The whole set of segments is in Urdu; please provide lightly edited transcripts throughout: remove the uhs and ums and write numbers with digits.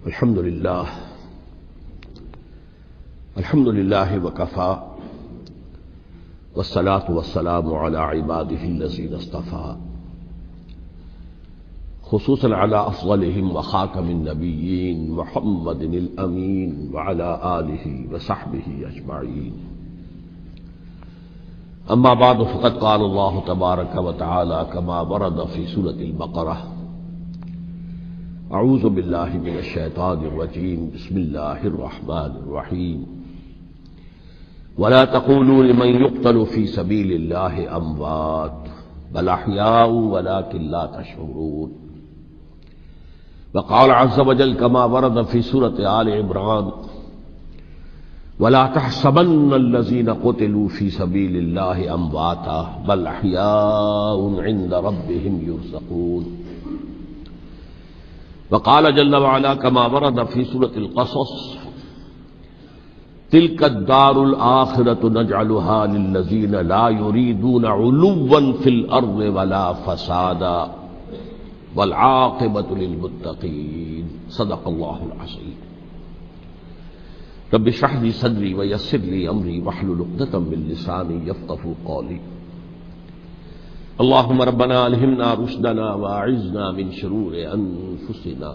الحمد لله وكفى والصلاة والسلام على عباده الذين اصطفى خصوصا على أفضلهم وخاتم النبيين محمد الأمين وعلى آله وصحبه أجمعين. أما بعد فقد قال الله تبارك وتعالى كما ورد في سورة البقرة: اعوذ باللہ من الشیطان الرجیم بسم اللہ الرحمن الرحیم ولا تقولوا لمن يقتل في سبيل الله اموات بل احیاء ولكن لا تشعرون. وقال عز وجل كما ورد في سورة آل عمران: ولا تحسبن الذين قتلوا في سبيل الله امواتا بل احیاء عند ربهم يرزقون. وقال جل وعلا كما ورد في سورة القصص: تلك الدار الآخرة نجعلها للذين لا يريدون علوا في الأرض ولا فسادا والعاقبة للمتقين. صدق الله العظيم. رب اشرح لي صدري ويسر لي أمري واحلل عقدة من لساني يفقهوا قولي. اللهم ربنا الہمنا رشدنا واعذنا من شرور انفسنا.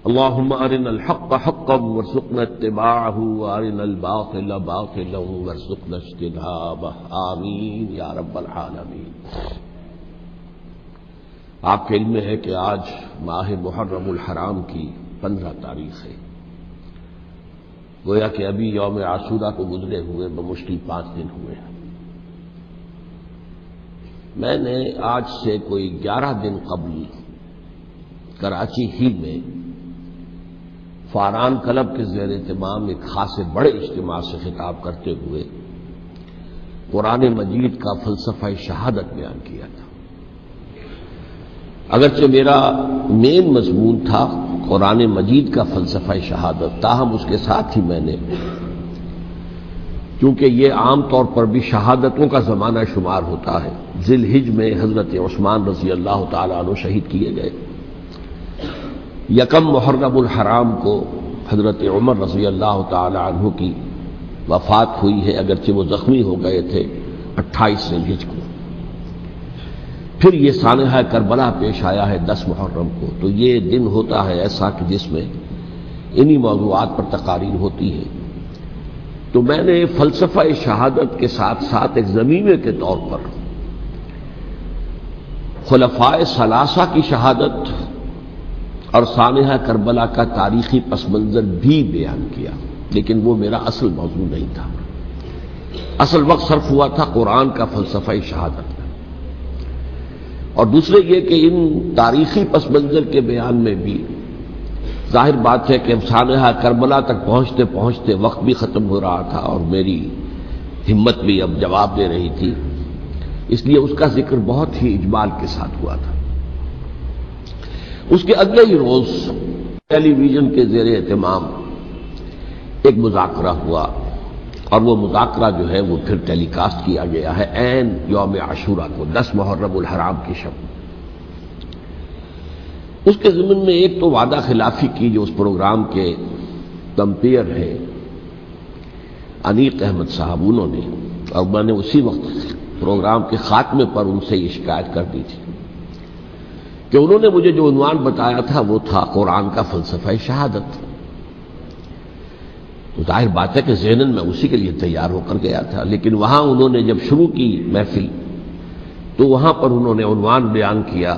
اللهم ارنا الحق حقا وارزقنا اتباعه وارنا الباطل باطلا وارزقنا اجتنابه. آمین یا رب العالمین. آپ کے علم ہے کہ آج ماہ محرم الحرام کی 15 تاریخ ہے. گویا کہ ابھی یوم عاشورہ کو گزرے ہوئے بمشکل 5 دن ہوئے ہیں. میں نے آج سے کوئی 11 دن قبل کراچی ہی میں فاران کلب کے زیر اہتمام ایک خاصے بڑے اجتماع سے خطاب کرتے ہوئے قرآن مجید کا فلسفہ شہادت بیان کیا تھا. اگرچہ میرا مین مضمون تھا قرآن مجید کا فلسفہ شہادت، تاہم اس کے ساتھ ہی میں نے، کیونکہ یہ عام طور پر بھی شہادتوں کا زمانہ شمار ہوتا ہے، ذی الحج میں حضرت عثمان رضی اللہ تعالیٰ عنہ شہید کیے گئے، یکم محرم الحرام کو حضرت عمر رضی اللہ تعالیٰ عنہ کی وفات ہوئی ہے، اگرچہ وہ زخمی ہو گئے تھے 28 ذی الحج کو. پھر یہ سانحہ کربلا پیش آیا ہے 10 محرم کو. تو یہ دن ہوتا ہے ایسا کہ جس میں انہی موضوعات پر تقاریر ہوتی ہے. تو میں نے فلسفہ شہادت کے ساتھ ساتھ ایک ضمیمے کے طور پر خلفائے ثلاثہ کی شہادت اور سانحہ کربلا کا تاریخی پس منظر بھی بیان کیا، لیکن وہ میرا اصل موضوع نہیں تھا. اصل وقت صرف ہوا تھا قرآن کا فلسفہ شہادت میں. اور دوسرے یہ کہ ان تاریخی پس منظر کے بیان میں بھی ظاہر بات ہے کہ سانحہ کربلا تک پہنچتے پہنچتے وقت بھی ختم ہو رہا تھا اور میری ہمت بھی اب جواب دے رہی تھی، اس لیے اس کا ذکر بہت ہی اجمال کے ساتھ ہوا تھا. اس کے اگلے ہی روز ٹیلی ویژن کے زیر اہتمام ایک مذاکرہ ہوا، اور وہ مذاکرہ جو ہے وہ پھر ٹیلی کاسٹ کیا گیا ہے عین یوم عاشورہ کو، 10 محرم الحرام کی شب. اس کے ضمن میں ایک تو وعدہ خلافی کی جو اس پروگرام کے کمپیئر ہیں انیق احمد صاحب، انہوں نے، اور میں نے اسی وقت پروگرام کے خاتمے پر ان سے یہ شکایت کر دی تھی کہ انہوں نے مجھے جو عنوان بتایا تھا وہ تھا قرآن کا فلسفہ شہادت. تو ظاہر بات ہے کہ ذہناً میں اسی کے لیے تیار ہو کر گیا تھا، لیکن وہاں انہوں نے جب شروع کی محفل تو وہاں پر انہوں نے عنوان بیان کیا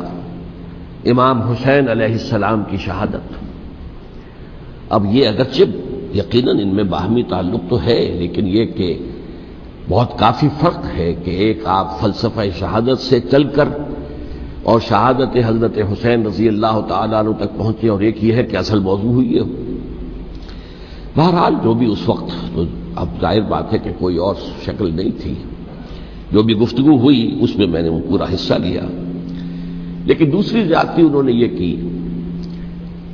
امام حسین علیہ السلام کی شہادت. اب یہ اگرچہ یقیناً ان میں باہمی تعلق تو ہے، لیکن یہ کہ بہت کافی فرق ہے کہ ایک آپ فلسفہ شہادت سے چل کر اور شہادت حضرت حسین رضی اللہ تعالیٰ عنہ تک پہنچے، اور ایک یہ ہے کہ اصل موضوع ہوئی ہے. بہرحال جو بھی اس وقت، تو اب ظاہر بات ہے کہ کوئی اور شکل نہیں تھی، جو بھی گفتگو ہوئی اس میں میں نے پورا حصہ لیا. لیکن دوسری زیادتی انہوں نے یہ کی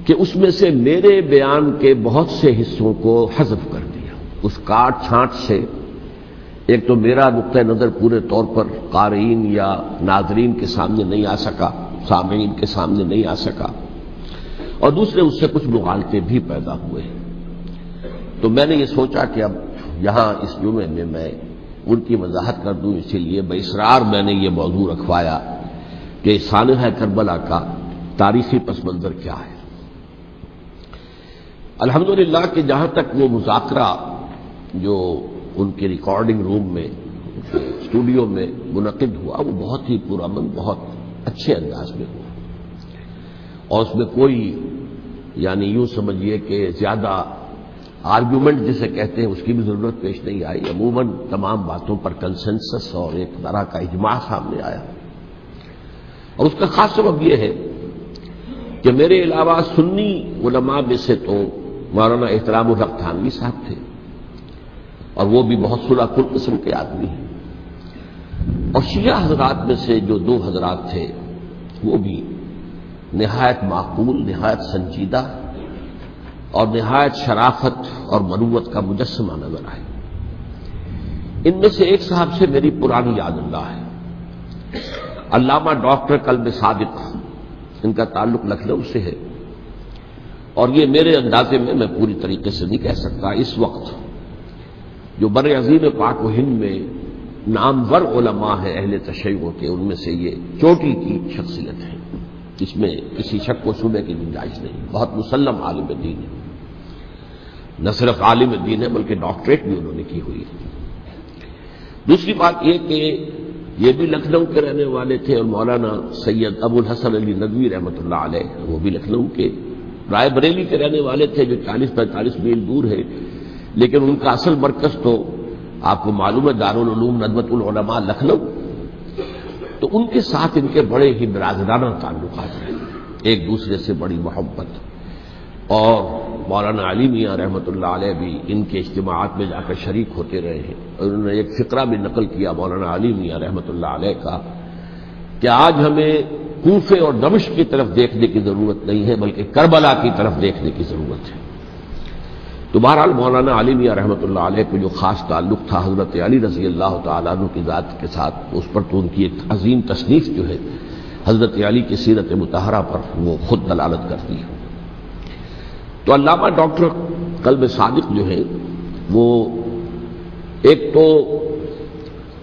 کہ اس میں سے میرے بیان کے بہت سے حصوں کو حذف کر دیا. اس کاٹ چھانٹ سے ایک تو میرا نقطہ نظر پورے طور پر قارئین یا ناظرین کے سامنے نہیں آ سکا، سامعین کے سامنے نہیں آ سکا، اور دوسرے اس سے کچھ مغالطے بھی پیدا ہوئے. تو میں نے یہ سوچا کہ اب یہاں اس جمعے میں میں ان کی وضاحت کر دوں، اسی لیے باصرار میں نے یہ موضوع رکھوایا کہ سانحہ کربلا کا تاریخی پس منظر کیا ہے. الحمدللہ کہ جہاں تک وہ مذاکرہ جو ان کے ریکارڈنگ روم میں اسٹوڈیو میں منعقد ہوا وہ بہت ہی پرامن، بہت اچھے انداز میں ہوا، اور اس میں کوئی یعنی یوں سمجھیے کہ زیادہ آرگیومنٹ جسے کہتے ہیں اس کی بھی ضرورت پیش نہیں آئی. عموماً تمام باتوں پر کنسنسس اور ایک طرح کا اجماع سامنے آیا. اور اس کا خاص سبب یہ ہے کہ میرے علاوہ سنی علماء میں سے تو مولانا احترام الحق تھانوی صاحب تھے، اور وہ بھی بہت صلح کل قسم کے آدمی ہیں، اور شیعہ حضرات میں سے جو دو حضرات تھے وہ بھی نہایت معقول، نہایت سنجیدہ اور نہایت شرافت اور مروت کا مجسمہ نظر آئے. ان میں سے ایک صاحب سے میری پرانی یاد اللہ ہے، علامہ ڈاکٹر قلب صادق، ان کا تعلق لکھنؤ سے ہے، اور یہ میرے اندازے میں پوری طریقے سے نہیں کہہ سکتا، اس وقت جو بر عظیم پاک و ہند میں نامور علماء ہیں اہل تشیع کے، ان میں سے یہ چوٹی کی شخصیت ہے، اس میں کسی شک و شبہ کی گنجائش نہیں. بہت مسلم عالم دین ہے، نہ صرف عالم دین ہے بلکہ ڈاکٹریٹ بھی انہوں نے کی ہوئی ہے. دوسری بات یہ کہ یہ بھی لکھنؤ کے رہنے والے تھے، اور مولانا سید ابو الحسن علی ندوی رحمۃ اللہ علیہ وہ بھی لکھنؤ کے، رائے بریلی کے رہنے والے تھے جو 40-45 میل دور ہے، لیکن ان کا اصل مرکز تو آپ کو معلوم ہے دارالعلوم ندوۃ العلماء لکھنؤ. تو ان کے ساتھ ان کے بڑے ہی برادرانہ تعلقات ہیں، ایک دوسرے سے بڑی محبت. اور مولانا علی میاں رحمۃ اللہ علیہ بھی ان کے اجتماعات میں جا کر شریک ہوتے رہے ہیں، اور انہوں نے ایک فقرہ بھی نقل کیا مولانا علی میاں رحمۃ اللہ علیہ کا کہ آج ہمیں کوفے اور دمشق کی طرف دیکھنے کی ضرورت نہیں ہے بلکہ کربلا کی طرف دیکھنے کی ضرورت ہے. تو بہرحال مولانا علی میاں رحمۃ اللہ علیہ کو جو خاص تعلق تھا حضرت علی رضی اللہ تعالیٰ عنہ کی ذات کے ساتھ، اس پر تو ان کی ایک عظیم تصنیف جو ہے حضرت علی کی سیرت مطہرہ پر وہ خود دلالت کرتی ہے. تو علامہ ڈاکٹر قلب صادق جو ہے وہ ایک تو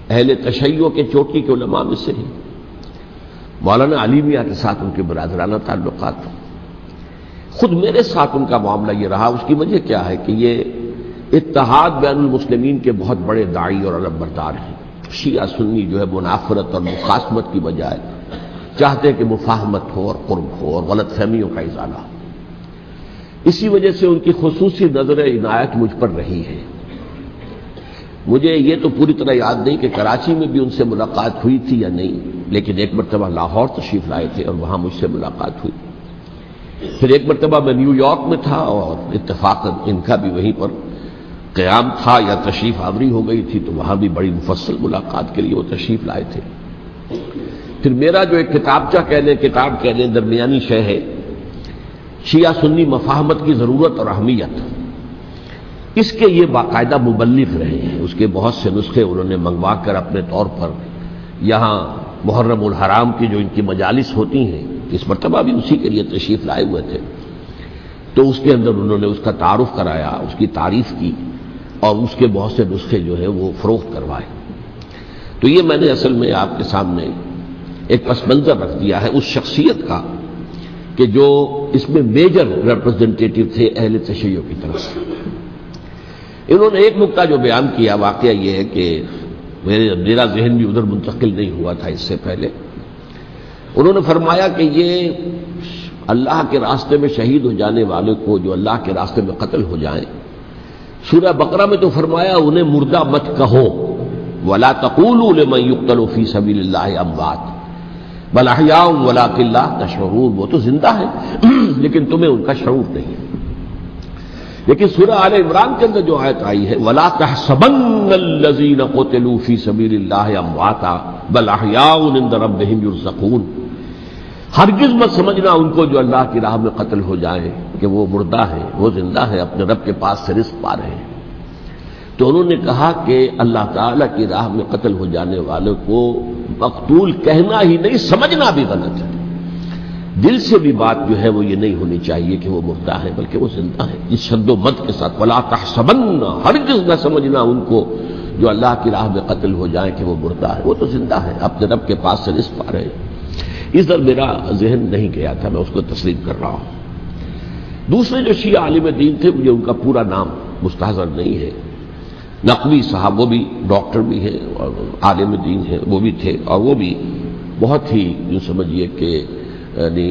اہل تشیع کے چوٹی کے علماء میں سے ہیں، مولانا علی میاں کے ساتھ ان کے برادرانہ تعلقات، خود میرے ساتھ ان کا معاملہ یہ رہا. اس کی وجہ کیا ہے کہ یہ اتحاد بین المسلمین کے بہت بڑے داعی اور علم بردار ہیں. شیعہ سنی جو ہے منافرت اور مخاصمت کی بجائے چاہتے ہیں کہ مفاہمت ہو اور قرب ہو اور غلط فہمیوں کا ازالہ ہو. اسی وجہ سے ان کی خصوصی نظر عنایت مجھ پر رہی ہے. مجھے یہ تو پوری طرح یاد نہیں کہ کراچی میں بھی ان سے ملاقات ہوئی تھی یا نہیں، لیکن ایک مرتبہ لاہور تشریف لائے تھے اور وہاں مجھ سے ملاقات ہوئی. پھر ایک مرتبہ میں نیو یارک میں تھا اور اتفاقاً ان کا بھی وہیں پر قیام تھا یا تشریف آوری ہو گئی تھی، تو وہاں بھی بڑی مفصل ملاقات کے لیے وہ تشریف لائے تھے. پھر میرا جو ایک کتاب کہنے درمیانی شے ہے، شیعہ سنی مفاہمت کی ضرورت اور اہمیت، اس کے یہ باقاعدہ مبلغ رہے ہیں. اس کے بہت سے نسخے انہوں نے منگوا کر اپنے طور پر یہاں محرم الحرام کی جو ان کی مجالس ہوتی ہیں، اس مرتبہ بھی اسی کے لیے تشریف لائے ہوئے تھے، تو اس کے اندر انہوں نے اس کا تعارف کرایا، اس کی تعریف کی، اور اس کے بہت سے نسخے جو ہے وہ فروخت کروائے. تو یہ میں نے اصل میں آپ کے سامنے ایک پس منظر رکھ دیا ہے اس شخصیت کا کہ جو اس میں میجر ریپرزنٹیٹو تھے اہل تشیع کی طرف سے. انہوں نے ایک نکتہ جو بیان کیا، واقعہ یہ ہے کہ میرا ذہن بھی ادھر منتقل نہیں ہوا تھا اس سے پہلے. انہوں نے فرمایا کہ یہ اللہ کے راستے میں شہید ہو جانے والے کو جو اللہ کے راستے میں قتل ہو جائیں، سورہ بقرہ میں تو فرمایا انہیں مردہ مت کہو، وَلَا تَقُولُوا لِمَن يُقْتَلُ فِي سَبِيلِ اللَّهِ أَمْوَاتٌ بَلْ أَحْيَاءٌ وَلَٰكِن لَّا تَشْعُرُونَ. وہ تو زندہ ہے لیکن تمہیں ان کا شعور نہیں. لیکن سورہ آل عمران کے اندر جو آیت آئی ہے وَلَا تَحْسَبَنَّ الَّذِينَ قُتِلُوا فِي سَبِيلِ اللَّهِ أَمْوَاتًا بَلْ أَحْيَاءٌ عِندَ رَبِّهِمْ يُرْزَقُونَ. ہرگز مت سمجھنا ان کو جو اللہ کی راہ میں قتل ہو جائیں کہ وہ مردہ ہیں، وہ زندہ ہیں، اپنے رب کے پاس سے رزق پا رہے ہیں. تو انہوں نے کہا کہ اللہ تعالیٰ کی راہ میں قتل ہو جانے والے کو مقتول کہنا ہی نہیں، سمجھنا بھی غلط ہے. دل سے بھی بات جو ہے وہ یہ نہیں ہونی چاہیے کہ وہ مردہ ہے، بلکہ وہ زندہ ہے، اس شد و مد کے ساتھ ولا تحسبن، ہرگز نہ سمجھنا ان کو جو اللہ کی راہ میں قتل ہو جائیں کہ وہ مردہ ہے، وہ تو زندہ ہے، اپنے رب کے پاس سے رزق پا رہے ہیں۔ اس طرح میرا ذہن نہیں گیا تھا، میں اس کو تسلیم کر رہا ہوں۔ دوسرے جو شیعہ عالم دین تھے، مجھے ان کا پورا نام مستحضر نہیں ہے، نقوی صاحب، وہ بھی ڈاکٹر بھی ہیں اور عالم دین ہیں، وہ بھی تھے، اور وہ بھی بہت ہی یوں سمجھیے کہ یعنی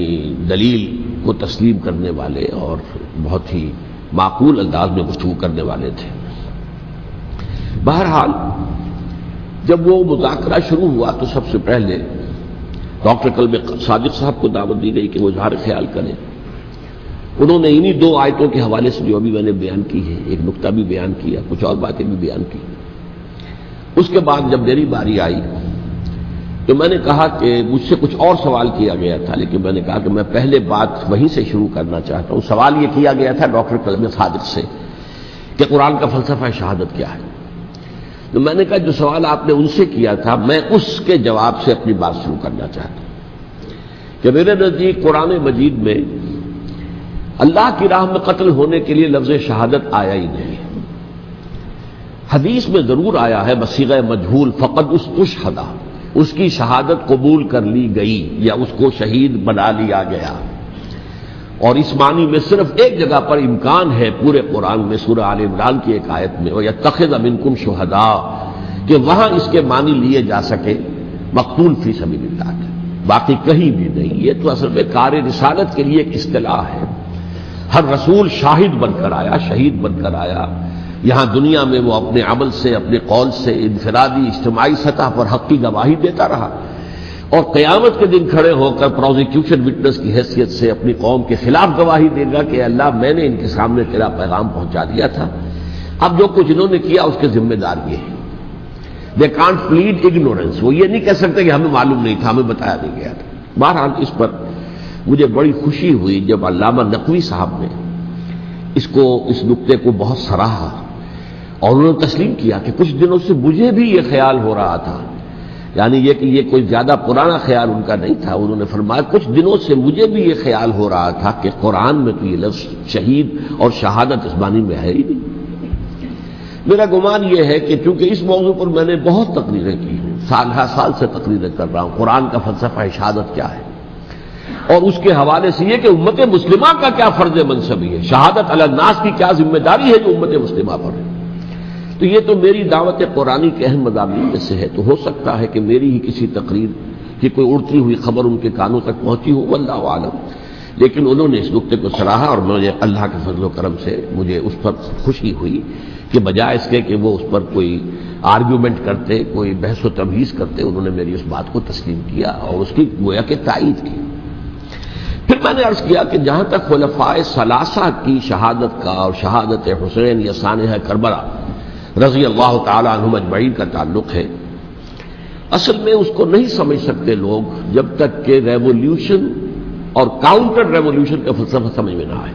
دلیل کو تسلیم کرنے والے اور بہت ہی معقول انداز میں گفتگو کرنے والے تھے۔ بہرحال جب وہ مذاکرہ شروع ہوا تو سب سے پہلے ڈاکٹر قلب صادق صاحب کو دعوت دی گئی کہ وہ اظہار خیال کریں۔ انہوں نے انہی 2 آیتوں کے حوالے سے جو ابھی میں نے بیان کی ہے، ایک نقطہ بھی بیان کیا، کچھ اور باتیں بھی بیان کی۔ اس کے بعد جب میری باری آئی تو میں نے کہا کہ مجھ سے کچھ اور سوال کیا گیا تھا، لیکن میں نے کہا کہ میں پہلے بات وہیں سے شروع کرنا چاہتا ہوں۔ سوال یہ کیا گیا تھا ڈاکٹر قلب صادق سے کہ قرآن کا فلسفہ شہادت کیا ہے۔ تو میں نے کہا جو سوال آپ نے ان سے کیا تھا، میں اس کے جواب سے اپنی بات شروع کرنا چاہتا ہوں کہ میرے نزدیک قرآن مجید میں اللہ کی راہ میں قتل ہونے کے لیے لفظ شہادت آیا ہی نہیں ہے۔ حدیث میں ضرور آیا ہے بصیغہ مجہول، فقد استشہد، اس کی شہادت قبول کر لی گئی یا اس کو شہید بنا لیا گیا، اور اس معنی میں صرف ایک جگہ پر امکان ہے پورے قرآن میں، سورہ آل عمران کی ایک آیت میں، وَيَتَّخِذَ مِنكُمْ شُهَدَاءَ، کہ وہاں اس کے معنی لیے جا سکے مقتول فی سبیل اللہ کے، باقی کہیں بھی نہیں۔ یہ تو اصل میں کار رسالت کے لیے ایک اصطلاح ہے۔ ہر رسول شاہد بن کر آیا، شہید بن کر آیا، یہاں دنیا میں وہ اپنے عمل سے، اپنے قول سے، انفرادی اجتماعی سطح پر حق کی گواہی دیتا رہا، اور قیامت کے دن کھڑے ہو کر پروزیکیوشن وٹنس کی حیثیت سے اپنی قوم کے خلاف گواہی دے گا کہ اللہ میں نے ان کے سامنے تیرا پیغام پہنچا دیا تھا، اب جو کچھ انہوں نے کیا اس کے ذمہ دار یہ ہے۔ دے کانٹ پلیڈ اگنورنس، وہ یہ نہیں کہہ سکتے کہ ہمیں معلوم نہیں تھا، ہمیں بتایا نہیں گیا تھا۔ بہرحال اس پر مجھے بڑی خوشی ہوئی جب علامہ نقوی صاحب نے اس نقطے کو بہت سراہا اور انہوں نے تسلیم کیا کہ کچھ دنوں سے مجھے بھی یہ خیال ہو رہا تھا، یعنی یہ کہ یہ کوئی زیادہ پرانا خیال ان کا نہیں تھا۔ انہوں نے فرمایا کچھ دنوں سے مجھے بھی یہ خیال ہو رہا تھا کہ قرآن میں تو یہ لفظ شہید اور شہادت اس معنی میں ہے ہی نہیں۔ میرا گمان یہ ہے کہ چونکہ اس موضوع پر میں نے بہت تقریریں کی ہیں، سال ہر سال سے تقریریں کر رہا ہوں، قرآن کا فلسفہ شہادت کیا ہے، اور اس کے حوالے سے یہ کہ امت مسلمہ کا کیا فرض منصبی ہے، شہادت علی الناس کی کیا ذمہ داری ہے جو امت مسلمہ پر ہے۔ تو یہ تو میری دعوت قرآنی کے اہم مضامین میں سے ہے، تو ہو سکتا ہے کہ میری ہی کسی تقریر کی کوئی اڑتی ہوئی خبر ان کے کانوں تک پہنچی ہو، واللہ عالم، لیکن انہوں نے اس نقطے کو سراہا، اور مجھے اللہ کے فضل و کرم سے مجھے اس پر خوشی ہوئی کہ بجائے اس کے کہ وہ اس پر کوئی آرگیومنٹ کرتے، کوئی بحث و تبحیث کرتے، انہوں نے میری اس بات کو تسلیم کیا اور اس کی گویا کہ تائید کی۔ پھر میں نے عرض کیا کہ جہاں تک خلفائے ثلاثہ کی شہادت کا اور شہادت حسین یا سانحہ کربلا رضی اللہ تعالی عنہم اجمعین کا تعلق ہے، اصل میں اس کو نہیں سمجھ سکتے لوگ جب تک کہ ریولیوشن اور کاؤنٹر ریولیوشن کا فلسفہ سمجھ میں نہ آئے۔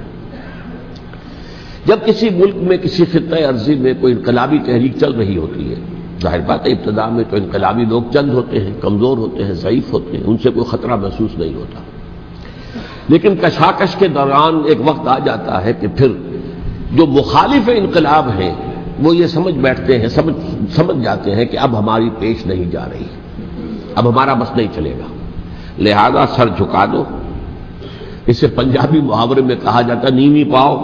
جب کسی ملک میں کسی خطہ ارضی میں کوئی انقلابی تحریک چل رہی ہوتی ہے، ظاہر بات ہے ابتدا میں تو انقلابی لوگ چند ہوتے ہیں، کمزور ہوتے ہیں، ضعیف ہوتے ہیں، ان سے کوئی خطرہ محسوس نہیں ہوتا، لیکن کشاکش کے دوران ایک وقت آ جاتا ہے کہ پھر جو مخالف انقلاب ہیں وہ یہ سمجھ بیٹھتے ہیں، سمجھ جاتے ہیں کہ اب ہماری پیش نہیں جا رہی، اب ہمارا بس نہیں چلے گا، لہذا سر جھکا دو۔ اسے پنجابی محاورے میں کہا جاتا نیوی پاؤ،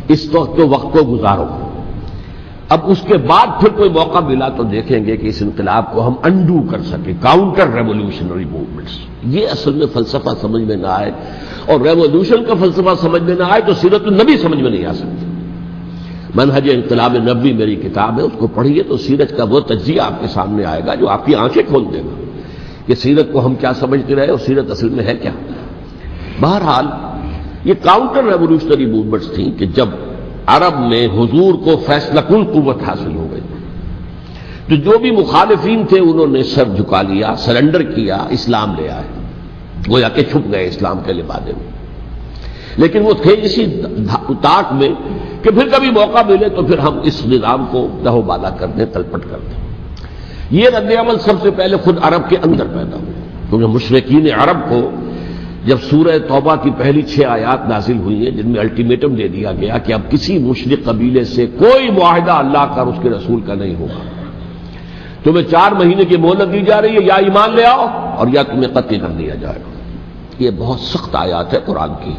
اس وقت کو گزارو۔ اب اس کے بعد پھر کوئی موقع ملا تو دیکھیں گے کہ اس انقلاب کو ہم انڈو کر سکیں، کاؤنٹر ریولیوشنری موومنٹس۔ یہ اصل میں فلسفہ سمجھ میں نہ آئے اور ریولیوشن کا فلسفہ سمجھ میں نہ آئے تو سیرت النبی سمجھ میں نہیں آ سکتی۔ منہج انقلاب نبوی میری کتاب ہے، اس کو پڑھیے تو سیرت کا وہ تجزیہ آپ کے سامنے آئے گا جو آپ کی آنکھیں کھول دے گا کہ سیرت کو ہم کیا سمجھتے رہے اور سیرت اصل میں ہے کیا۔ بہرحال یہ کاؤنٹر ریولیوشنری موومنٹس تھیں کہ جب عرب میں حضور کو فیصلہ کن قوت حاصل ہو گئی تو جو بھی مخالفین تھے انہوں نے سر جھکا لیا، سرنڈر کیا، اسلام لے آئے، گویا کہ چھپ گئے اسلام کے لبادے میں، لیکن وہ تھے اسی طاق میں کہ پھر کبھی موقع ملے تو پھر ہم اس نظام کو دہو بالا کر دیں، تلپٹ کر دیں۔ یہ رد عمل سب سے پہلے خود عرب کے اندر پیدا ہوا، کیونکہ مشرکین عرب کو جب سورہ توبہ کی پہلی 6 آیات نازل ہوئی ہیں جن میں الٹیمیٹم دے دیا گیا کہ اب کسی مشرک قبیلے سے کوئی معاہدہ اللہ کا اور اس کے رسول کا نہیں ہوگا، تمہیں 4 مہینے کی مہلت دی جا رہی ہے، یا ایمان لے آؤ اور یا تمہیں قتل کر دیا جائے گا۔ یہ بہت سخت آیات ہے قرآن کی،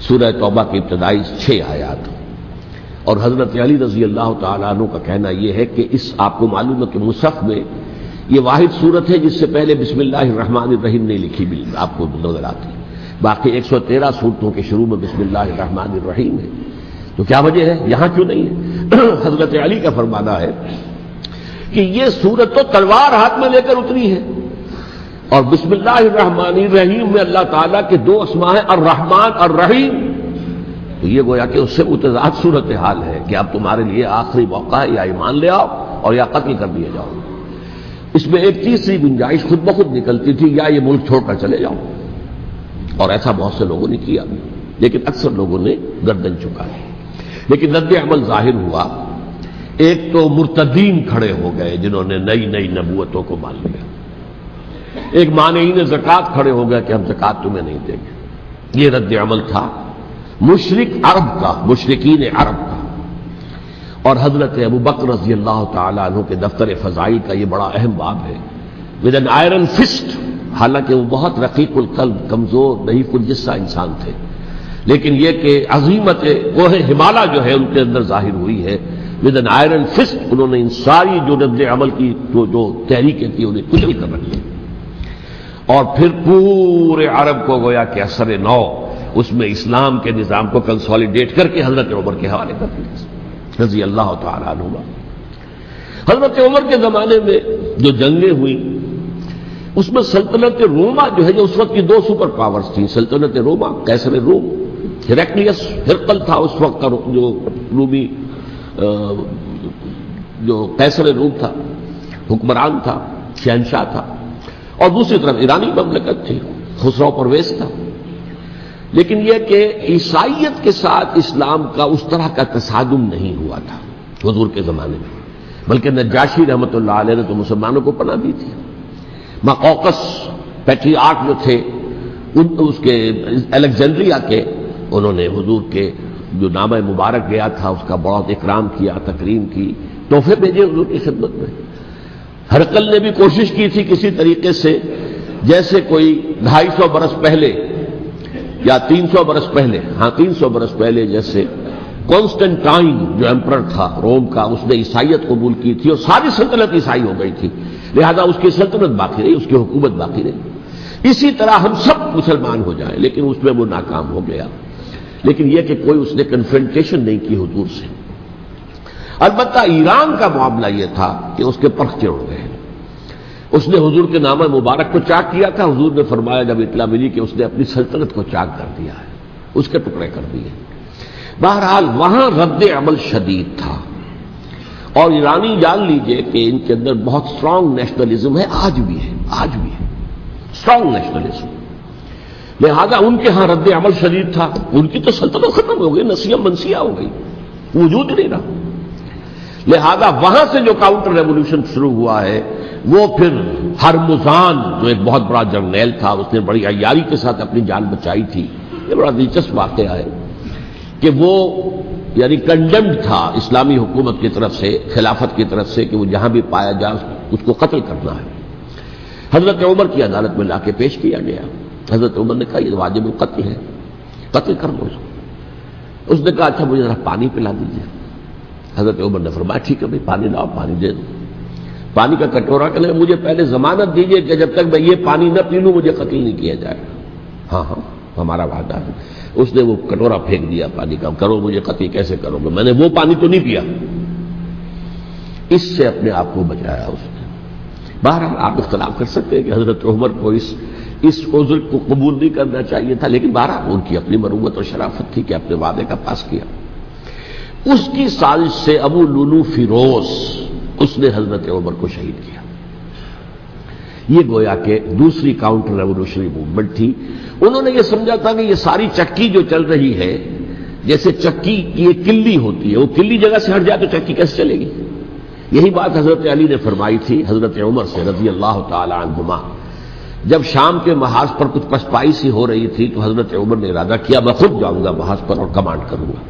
سورہ توبہ کی ابتدائی 6 آیات۔ اور حضرت علی رضی اللہ تعالیٰ عنہ کا کہنا یہ ہے کہ آپ کو معلوم ہے کہ مصحف میں یہ واحد صورت ہے جس سے پہلے بسم اللہ الرحمن الرحیم نہیں لکھی بھی آپ کو نظر آتی، باقی 113 صورتوں کے شروع میں بسم اللہ الرحمن الرحیم ہے۔ تو کیا وجہ ہے یہاں کیوں نہیں ہے؟ حضرت علی کا فرمانا ہے کہ یہ صورت تو تلوار ہاتھ میں لے کر اتری ہے، اور بسم اللہ الرحمن الرحیم میں اللہ تعالیٰ کے 2 اسماء ہیں، الرحمن الرحیم، تو یہ گویا کہ اس سے متضاد صورتحال ہے کہ اب تمہارے لیے آخری موقع ہے، یا ایمان لے آؤ اور یا قتل کر دیے جاؤ۔ اس میں ایک تیسری گنجائش خود بخود نکلتی تھی، یا یہ ملک چھوڑ کر چلے جاؤ، اور ایسا بہت سے لوگوں نے کیا، لیکن اکثر لوگوں نے گردن چکائی۔ لیکن رد عمل ظاہر ہوا، ایک تو مرتدین کھڑے ہو گئے جنہوں نے نئی نئی نبوتوں کو مان لیا، ایک مانعین زکوٰۃ کھڑے ہو گئے کہ ہم زکوٰۃ تمہیں نہیں دیں گے۔ یہ رد عمل تھا مشرک عرب کا، مشرکین عرب کا۔ اور حضرت ابوبکر رضی اللہ تعالیٰ عنہ کے دفتر فضائل کا یہ بڑا اہم باب ہے، ود این آئرن فسٹ، حالانکہ وہ بہت رقیق القلب، کمزور ضعیف الجسہ انسان تھے، لیکن یہ کہ عظیمت کوہ ہمالیہ جو ہے ان کے اندر ظاہر ہوئی ہے، ود این آئرن فسٹ انہوں نے ان ساری جو رد عمل کی جو تحریکیں تھیں انہیں کچل کر رکھ دیا، اور پھر پورے عرب کو گویا کہ اثر نو اس میں اسلام کے نظام کو کنسالیڈیٹ کر کے حضرت عمر کے حوالے کر دیا رضی اللہ تعالیٰ عنہ۔ حضرت عمر کے زمانے میں جو جنگیں ہوئیں اس میں سلطنت روما جو ہے، جو اس وقت کی 2 سپر پاورز تھیں، سلطنت روما قیصر روم، ہرقلیس ہرقل تھا اس وقت کا جو رومی جو قیصر روم تھا، حکمران تھا، شہنشاہ تھا، اور دوسری طرف ایرانی مملکت تھی، خسرو پرویز تھا۔ لیکن یہ کہ عیسائیت کے ساتھ اسلام کا اس طرح کا تصادم نہیں ہوا تھا حضور کے زمانے میں، بلکہ نجاشی رحمۃ اللہ علیہ نے تو مسلمانوں کو پناہ دی تھی۔ مقوقس پیٹریارک جو تھے اس کے الیگزینڈریا کے، انہوں نے حضور کے جو نامہ مبارک گیا تھا اس کا بہت اکرام کیا، تکریم کی، تحفے بھیجے حضور کی خدمت میں۔ ہرقل نے بھی کوشش کی تھی کسی طریقے سے، جیسے کوئی 250 برس پہلے یا 300 برس پہلے، 300 برس پہلے جیسے کانسٹنٹائن جو ایمپرر تھا روم کا، اس نے عیسائیت قبول کی تھی اور ساری سلطنت عیسائی ہو گئی تھی، لہذا اس کی سلطنت باقی رہی، اس کی حکومت باقی رہی۔ اسی طرح ہم سب مسلمان ہو جائیں، لیکن اس میں وہ ناکام ہو گیا۔ لیکن یہ کہ کوئی اس نے کنفرنٹیشن نہیں کی حضور سے۔ البتہ ایران کا معاملہ یہ تھا کہ اس کے پرخ چڑھ گئے، اس نے حضور کے نامہ مبارک کو چاک کیا تھا، حضور نے فرمایا جب اطلاع ملی کہ اس نے اپنی سلطنت کو چاک کر دیا ہے، اس کے ٹکڑے کر دیے۔ بہرحال وہاں رد عمل شدید تھا، اور ایرانی جان لیجئے کہ ان کے اندر بہت اسٹرانگ نیشنلزم ہے، آج بھی ہے اسٹرانگ نیشنلزم، لہذا ان کے ہاں رد عمل شدید تھا۔ ان کی تو سلطنت ختم ہو گئی، نسیہ منسیہ ہو گئی، وجود نہیں رہا۔ لہذا وہاں سے جو کاؤنٹر ریولوشن شروع ہوا ہے وہ پھر ہرمزان جو ایک بہت بڑا جرنیل تھا، اس نے بڑی عیاری کے ساتھ اپنی جان بچائی تھی۔ یہ بڑا دلچسپ واقعہ ہے کہ وہ یعنی کنڈمڈ تھا اسلامی حکومت کی طرف سے، خلافت کی طرف سے، کہ وہ جہاں بھی پایا جائے اس کو قتل کرنا ہے۔ حضرت عمر کی عدالت میں لا کے پیش کیا گیا، حضرت عمر نے کہا یہ واجب القتل ہے، قتل کر دو اس کو۔ اس نے کہا اچھا مجھے ذرا پانی پلا دیجیے۔ حضرت عمر نے فرمایا ٹھیک ہے بھائی پانی لاؤ، پانی دے دو۔ پانی کا کٹورا کہ مجھے پہلے ضمانت دیجیے کہ جب تک میں یہ پانی نہ پی لوں مجھے قتل نہیں کیا جائے گا۔ ہاں ہمارا وعدہ ہے۔ اس نے وہ کٹورا پھینک دیا پانی کا، کرو مجھے قتل کیسے کرو گے، میں نے وہ پانی تو نہیں پیا۔ اس سے اپنے آپ کو بچایا اس نے۔ بہرحال آپ اختلاف کر سکتے ہیں کہ حضرت عمر کو اس عذر کو قبول نہیں کرنا چاہیے تھا، لیکن بہرحال ان کی اپنی مروت اور شرافت تھی کہ اپنے وعدے کا پاس کیا۔ اس کی سازش سے ابو لولو فیروز اس نے حضرت عمر کو شہید کیا۔ یہ گویا کہ دوسری کاؤنٹر ریولوشنری موومنٹ تھی۔ انہوں نے یہ سمجھا تھا کہ یہ ساری چکی جو چل رہی ہے، جیسے چکی کی ایک کلی ہوتی ہے، وہ کلی جگہ سے ہٹ جائے تو چکی کیسے چلے گی؟ یہی بات حضرت علی نے فرمائی تھی حضرت عمر سے رضی اللہ تعالی عنہما جب شام کے محاذ پر کچھ پسپائی سی ہو رہی تھی تو حضرت عمر نے ارادہ کیا میں خود جاؤں گا محاذ پر اور کمانڈ کروں گا.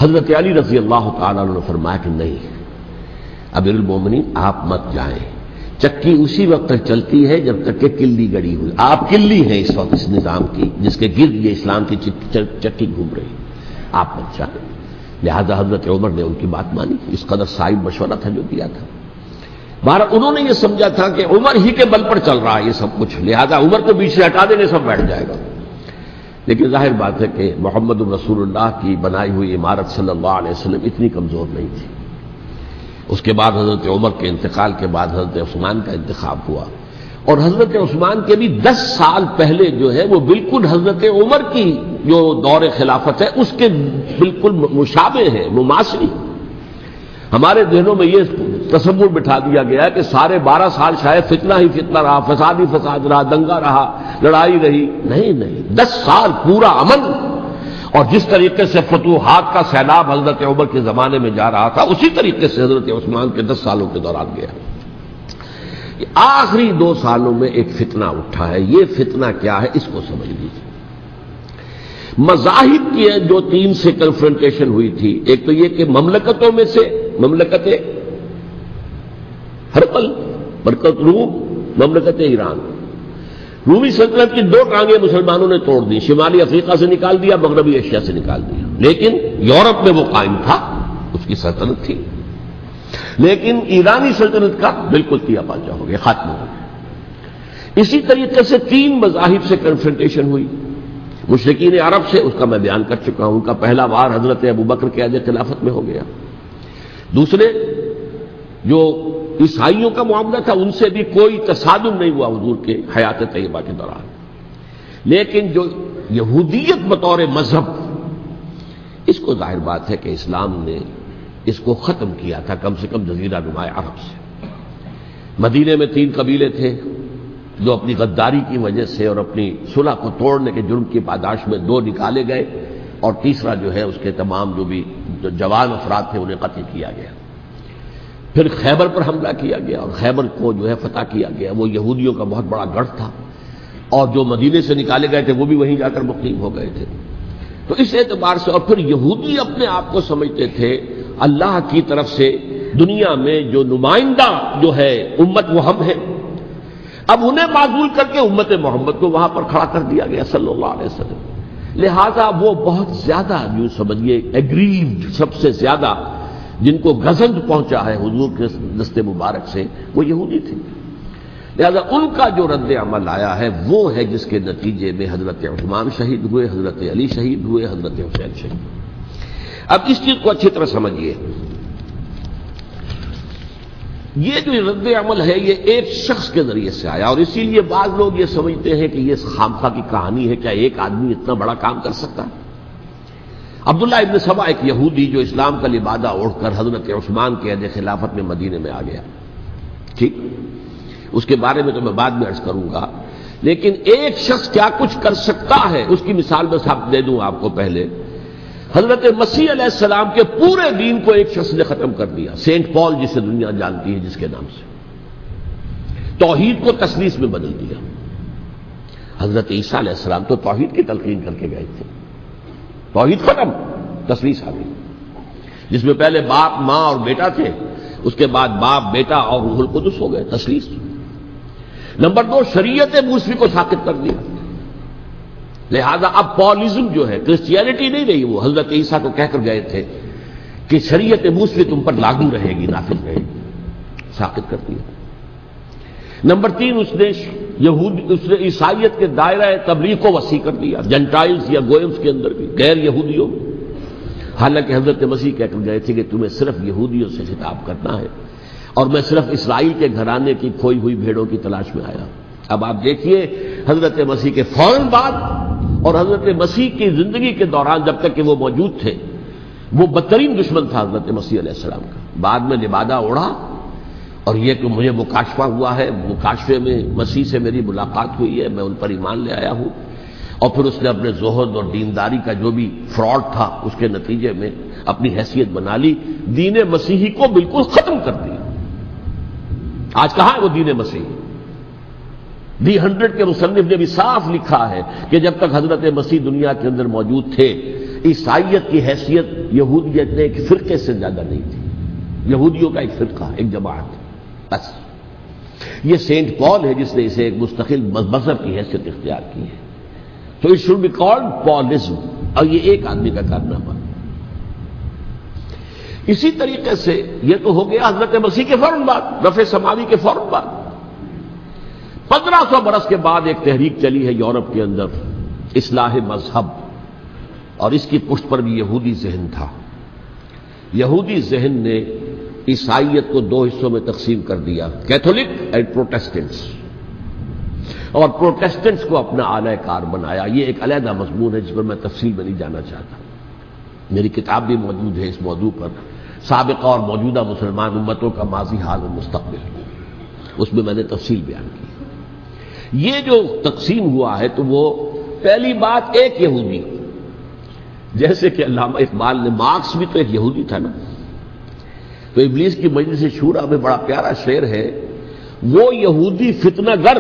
حضرت علی رضی اللہ تعالیٰ عنہ نے فرمایا کہ نہیں امیر المومنین آپ مت جائیں، چکی اسی وقت تک چلتی ہے جب تک کہ کلی گڑی ہوئی. آپ کلی ہیں اس وقت اس نظام کی جس کے گرد یہ اسلام کی چکی گھوم رہی، آپ مت جائیں. لہذا حضرت عمر نے ان کی بات مانی. اس قدر صائب مشورہ تھا جو دیا تھا. بہرحال انہوں نے یہ سمجھا تھا کہ عمر ہی کے بل پر چل رہا ہے یہ سب کچھ، لہذا عمر کو بیچ سے ہٹا دیں گے سب بیٹھ جائے گا. لیکن ظاہر بات ہے کہ محمد رسول اللہ کی بنائی ہوئی عمارت صلی اللہ علیہ وسلم اتنی کمزور نہیں تھی. اس کے بعد حضرت عمر کے انتقال کے بعد حضرت عثمان کا انتخاب ہوا، اور حضرت عثمان کے بھی 10 سال پہلے جو ہے وہ بالکل حضرت عمر کی جو دور خلافت ہے اس کے بالکل مشابہ ہے، مماثلی. ہمارے ذہنوں میں یہ تصور بٹھا دیا گیا ہے کہ سارے 12 سال شاید فتنہ ہی فتنہ رہا، فساد ہی فساد رہا، دنگا رہا، لڑائی رہی. نہیں، 10 سال پورا امن. اور جس طریقے سے فتوحات کا سیلاب حضرت عمر کے زمانے میں جا رہا تھا اسی طریقے سے حضرت عثمان کے 10 سالوں کے دوران گیا. آخری 2 سالوں میں ایک فتنہ اٹھا ہے. یہ فتنہ کیا ہے اس کو سمجھ لیجیے. مذاہب کی جو 3 سے کنفرنٹیشن ہوئی تھی، ایک تو یہ کہ مملکتوں میں سے مملکت ہرقل، مملکت روم، مملکت ایران. رومی سلطنت کی 2 ٹانگیں مسلمانوں نے توڑ دی، شمالی افریقہ سے نکال دیا، مغربی ایشیا سے نکال دیا. لیکن یورپ میں وہ قائم تھا، اس کی سلطنت تھی. لیکن ایرانی سلطنت کا بالکل تیا پاچا ہو گیا، ختم ہو گیا. اسی طریقے سے 3 مذاہب سے کنفرنٹیشن ہوئی. مشرکین عرب سے، اس کا میں بیان کر چکا ہوں، ان کا پہلا وار حضرت ابوبکر کے عہد خلافت میں ہو گیا. دوسرے جو عیسائیوں کا معاملہ تھا ان سے بھی کوئی تصادم نہیں ہوا حضور کے حیات طیبہ کے دوران. لیکن جو یہودیت بطور مذہب، اس کو ظاہر بات ہے کہ اسلام نے اس کو ختم کیا تھا کم سے کم جزیرہ نما عرب سے. مدینے میں 3 قبیلے تھے جو اپنی غداری کی وجہ سے اور اپنی صلح کو توڑنے کے جرم کی پاداش میں 2 نکالے گئے، اور تیسرا جو ہے اس کے تمام جو بھی جوان افراد تھے انہیں قتل کیا گیا. پھر خیبر پر حملہ کیا گیا اور خیبر کو جو ہے فتح کیا گیا. وہ یہودیوں کا بہت بڑا گڑھ تھا، اور جو مدینے سے نکالے گئے تھے وہ بھی وہیں جا کر مقیم ہو گئے تھے. تو اس اعتبار سے، اور پھر یہودی اپنے آپ کو سمجھتے تھے اللہ کی طرف سے دنیا میں جو نمائندہ جو ہے امت وہ ہم ہیں. اب انہیں معزول کر کے امت محمد کو وہاں پر کھڑا کر دیا گیا صلی اللہ علیہ وسلم. لہذا وہ بہت زیادہ یوں سمجھیے ایگریوڈ، سب سے زیادہ جن کو گزند پہنچا ہے حضور کے دست مبارک سے، وہ یہودی تھے. لہذا ان کا جو رد عمل آیا ہے وہ ہے جس کے نتیجے میں حضرت عثمان شہید ہوئے، حضرت علی شہید ہوئے، حضرت حسین شہید. اب اس چیز کو اچھی طرح سمجھیے. یہ جو رد عمل ہے یہ ایک شخص کے ذریعے سے آیا، اور اسی لیے بعض لوگ یہ سمجھتے ہیں کہ یہ خامخواہ کی کہانی ہے. کیا ایک آدمی اتنا بڑا کام کر سکتا ہے؟ عبداللہ ابن سبا ایک یہودی جو اسلام کا لبادہ اوڑھ کر حضرت عثمان کے عہد خلافت میں مدینے میں آ گیا. ٹھیک، اس کے بارے میں تو میں بعد میں عرض کروں گا. لیکن ایک شخص کیا کچھ کر سکتا ہے اس کی مثال میں صاحب دے دوں آپ کو. پہلے حضرت مسیح علیہ السلام کے پورے دین کو ایک شخص نے ختم کر دیا. سینٹ پال جسے دنیا جانتی ہے جس کے نام سے، توحید کو تثلیث میں بدل دیا. حضرت عیسیٰ علیہ السلام تو توحید کی تلقین کر کے گئے تھے، توحید ختم، تثلیث آ گئی، جس میں پہلے باپ ماں اور بیٹا تھے، اس کے بعد باپ بیٹا اور روح القدس ہو گئے، تثلیث. نمبر 2، شریعت موسوی کو ساقط کر دیا. لہذا اب پالزم جو ہے، کرسچینٹی نہیں رہی. وہ حضرت عیسیٰ کو کہہ کر گئے تھے کہ شریعت موسوی تم پر لاگو رہے گی، نافذ رہے گی، ساقط کر دیا. نمبر 3، اس نے عیسائیت کے دائرہ تبلیغ کو وسیع کر دیا، جنٹائلز یا گوئمز کے اندر بھی، غیر یہودیوں میں. حالانکہ حضرت مسیح کہہ کر گئے تھے کہ تمہیں صرف یہودیوں سے خطاب کرنا ہے، اور میں صرف اسرائیل کے گھرانے کی کھوئی ہوئی بھیڑوں کی تلاش میں آیا. اب آپ دیکھیے حضرت مسیح کے فوراً بعد اور حضرت مسیح کی زندگی کے دوران جب تک کہ وہ موجود تھے، وہ بدترین دشمن تھا حضرت مسیح علیہ السلام کا. بعد میں لبادہ اوڑھا، اور یہ کہ مجھے مکاشفہ ہوا ہے، مکاشفے میں مسیح سے میری ملاقات ہوئی ہے، میں ان پر ایمان لے آیا ہوں. اور پھر اس نے اپنے زہد اور دینداری کا جو بھی فراڈ تھا اس کے نتیجے میں اپنی حیثیت بنا لی، دین مسیحی کو بالکل ختم کر دیا. آج کہاں ہے وہ دین مسیحی؟ D100 کے مصنف نے بھی صاف لکھا ہے کہ جب تک حضرت مسیح دنیا کے اندر موجود تھے عیسائیت کی حیثیت یہودیت نے ایک فرقے سے زیادہ نہیں تھی، یہودیوں کا ایک فرقہ، ایک جماعت بس۔ یہ سینٹ پال ہے جس نے اسے ایک مستقل مذہب کی حیثیت اختیار کی ہے، تو اٹ شوڈ بی کالڈ پالزم، اور یہ ایک آدمی کا کارنامہ۔ اسی طریقے سے یہ تو ہو گیا حضرت مسیح کے فوراً بعد، رفع سماوی کے فوراً بعد۔ 1500 برس کے بعد ایک تحریک چلی ہے یورپ کے اندر، اصلاح مذہب، اور اس کی پشت پر بھی یہودی ذہن تھا۔ یہودی ذہن نے عیسائیت کو دو حصوں میں تقسیم کر دیا، کیتھولک اینڈ پروٹیسٹنٹس، اور پروٹیسٹنٹس کو اپنا اعلی کار بنایا۔ یہ ایک علیحدہ مضمون ہے جس پر میں تفصیل میں نہیں جانا چاہتا، میری کتاب بھی موجود ہے اس موضوع پر، سابقہ اور موجودہ مسلمان امتوں کا ماضی، حال اور مستقبل، اس میں نے تفصیل بیان کی۔ یہ جو تقسیم ہوا ہے تو وہ پہلی بات ایک یہودی، جیسے کہ علامہ اقبال نے، مارکس بھی تو ایک یہودی تھا نا، تو ابلیس کی مجلس شورا میں بڑا پیارا شعر ہے، وہ یہودی فتنہ گر،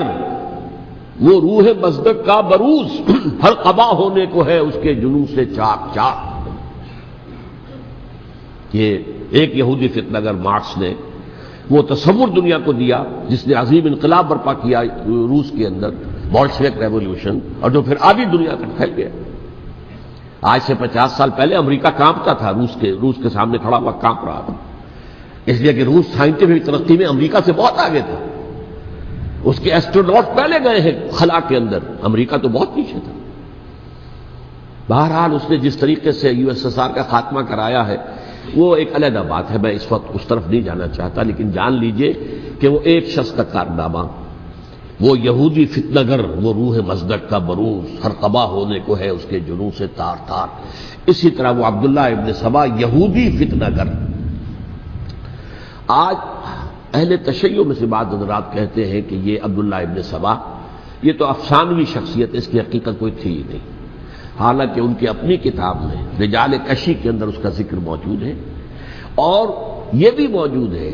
وہ روح مصدق کا بروز، ہر قبا ہونے کو ہے اس کے جنوں سے چاک چاک۔ یہ ایک یہودی فتنہ گر مارکس نے وہ تصور دنیا کو دیا جس نے عظیم انقلاب برپا کیا روس کے اندر، بولشوک ریولوشن، اور جو پھر آدھی دنیا تک پھیل گیا۔ آج سے 50 سال پہلے امریکہ کانپتا تھا، روس کے سامنے کھڑا ہوا کانپ رہا تھا، اس لیے کہ روس سائنٹیفک ترقی میں امریکہ سے بہت آگے تھا، اس کے ایسٹروناٹ پہلے گئے ہیں خلا کے اندر، امریکہ تو بہت پیچھے تھا۔ بہرحال اس نے جس طریقے سے USSR کا خاتمہ کرایا ہے وہ ایک علیحدہ بات ہے، میں اس وقت اس طرف نہیں جانا چاہتا، لیکن جان لیجئے کہ وہ ایک شخص کا کارنامہ، وہ یہودی فتنہ گر، وہ روح مصدق کا بروز، ہر قبا ہونے کو ہے اس کے جنوں سے تار تار۔ اسی طرح وہ عبداللہ ابن سبا، یہودی فتنہ گر۔ آج اہل تشیع میں سے بعض حضرات کہتے ہیں کہ یہ عبداللہ ابن سبا یہ تو افسانوی شخصیت ہے، اس کی حقیقت کوئی تھی ہی نہیں، حالانکہ ان کی اپنی کتاب میں رجال کشی کے اندر اس کا ذکر موجود ہے، اور یہ بھی موجود ہے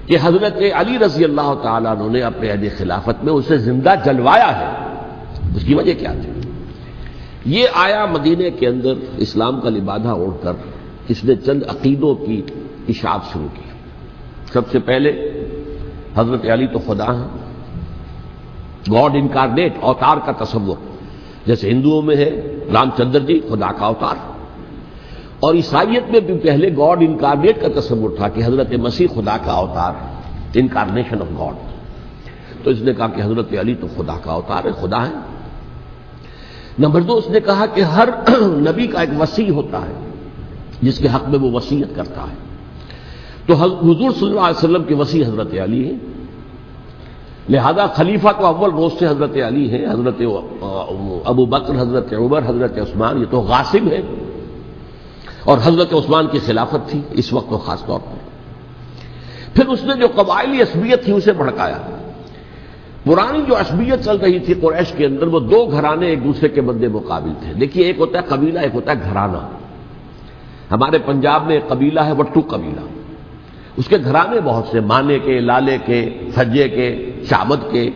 کہ حضرت علی رضی اللہ تعالیٰ عنہ نے اپنے عہد خلافت میں اسے زندہ جلوایا ہے۔ اس کی وجہ کیا تھی؟ یہ آیا مدینے کے اندر اسلام کا لبادہ اوڑھ کر، اس نے چند عقیدوں کی اشاعت شروع کی۔ سب سے پہلے حضرت علی تو خدا ہیں، گاڈ انکارنیٹ، اوتار کا تصور، جیسے ہندوؤں میں ہے رام چندر جی خدا کا اوتار، اور عیسائیت میں بھی پہلے گاڈ انکارنیٹ کا تصور تھا کہ حضرت مسیح خدا کا اوتار، انکارنیشن آف گاڈ۔ تو اس نے کہا کہ حضرت علی تو خدا کا اوتار ہے، خدا ہے۔ نمبر 2، اس نے کہا کہ ہر نبی کا ایک وصی ہوتا ہے جس کے حق میں وہ وصیت کرتا ہے، تو حضور صلی اللہ علیہ وسلم کے وصی حضرت علی ہیں، لہذا خلیفہ تو اول روز سے حضرت علی ہے، حضرت ابو بکر، حضرت عمر، حضرت عثمان، یہ تو غاصب ہے، اور حضرت عثمان کی خلافت تھی اس وقت تو خاص طور پر۔ پھر اس نے جو قبائلی عصبیت تھی اسے بھڑکایا۔ پرانی جو عصبیت چل رہی تھی قریش کے اندر، وہ دو گھرانے ایک دوسرے کے مد مقابل تھے۔ دیکھیے، ایک ہوتا ہے قبیلہ، ایک ہوتا ہے گھرانہ۔ ہمارے پنجاب میں ایک قبیلہ ہے وٹو قبیلہ، اس کے گھرانے بہت سے، مانے کے، لالے کے، سجے کے، شعبد کے،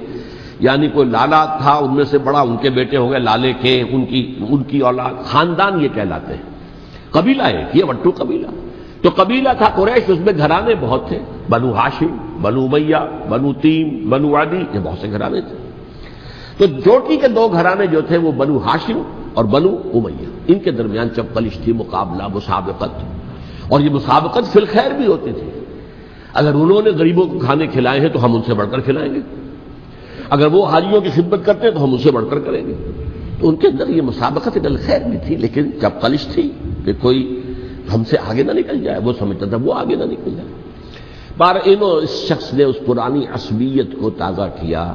یعنی کوئی لالا تھا ان میں سے بڑا، ان کے بیٹے ہو گئے لالے کے، ان کی اولاد، خاندان یہ کہلاتے ہیں۔ قبیلہ ایک، یہ وٹو قبیلہ۔ تو قبیلہ تھا قریش، اس میں گھرانے بہت تھے، بنو ہاشم، بنو امیہ، بنو تیم، بنو عدی، یہ بہت سے گھرانے تھے۔ تو چوٹی کے دو گھرانے جو تھے وہ بنو ہاشم اور بنو امیہ، ان کے درمیان چپقلش تھی، مقابلہ، مسابقت، اور یہ مسابقت فی الخیر بھی ہوتی تھی۔ اگر انہوں نے غریبوں کو کھانے کھلائے ہیں تو ہم ان سے بڑھ کر کھلائیں گے، اگر وہ حاجیوں کی خدمت کرتے ہیں تو ہم ان سے بڑھ کر کریں گے۔ تو ان کے اندر یہ مسابقت الخیر بھی تھی، لیکن چپقلش تھی کہ کوئی ہم سے آگے نہ نکل جائے، وہ سمجھتا تھا وہ آگے نہ نکل جائے۔ اس شخص نے اس پرانی عصبیت کو تازہ کیا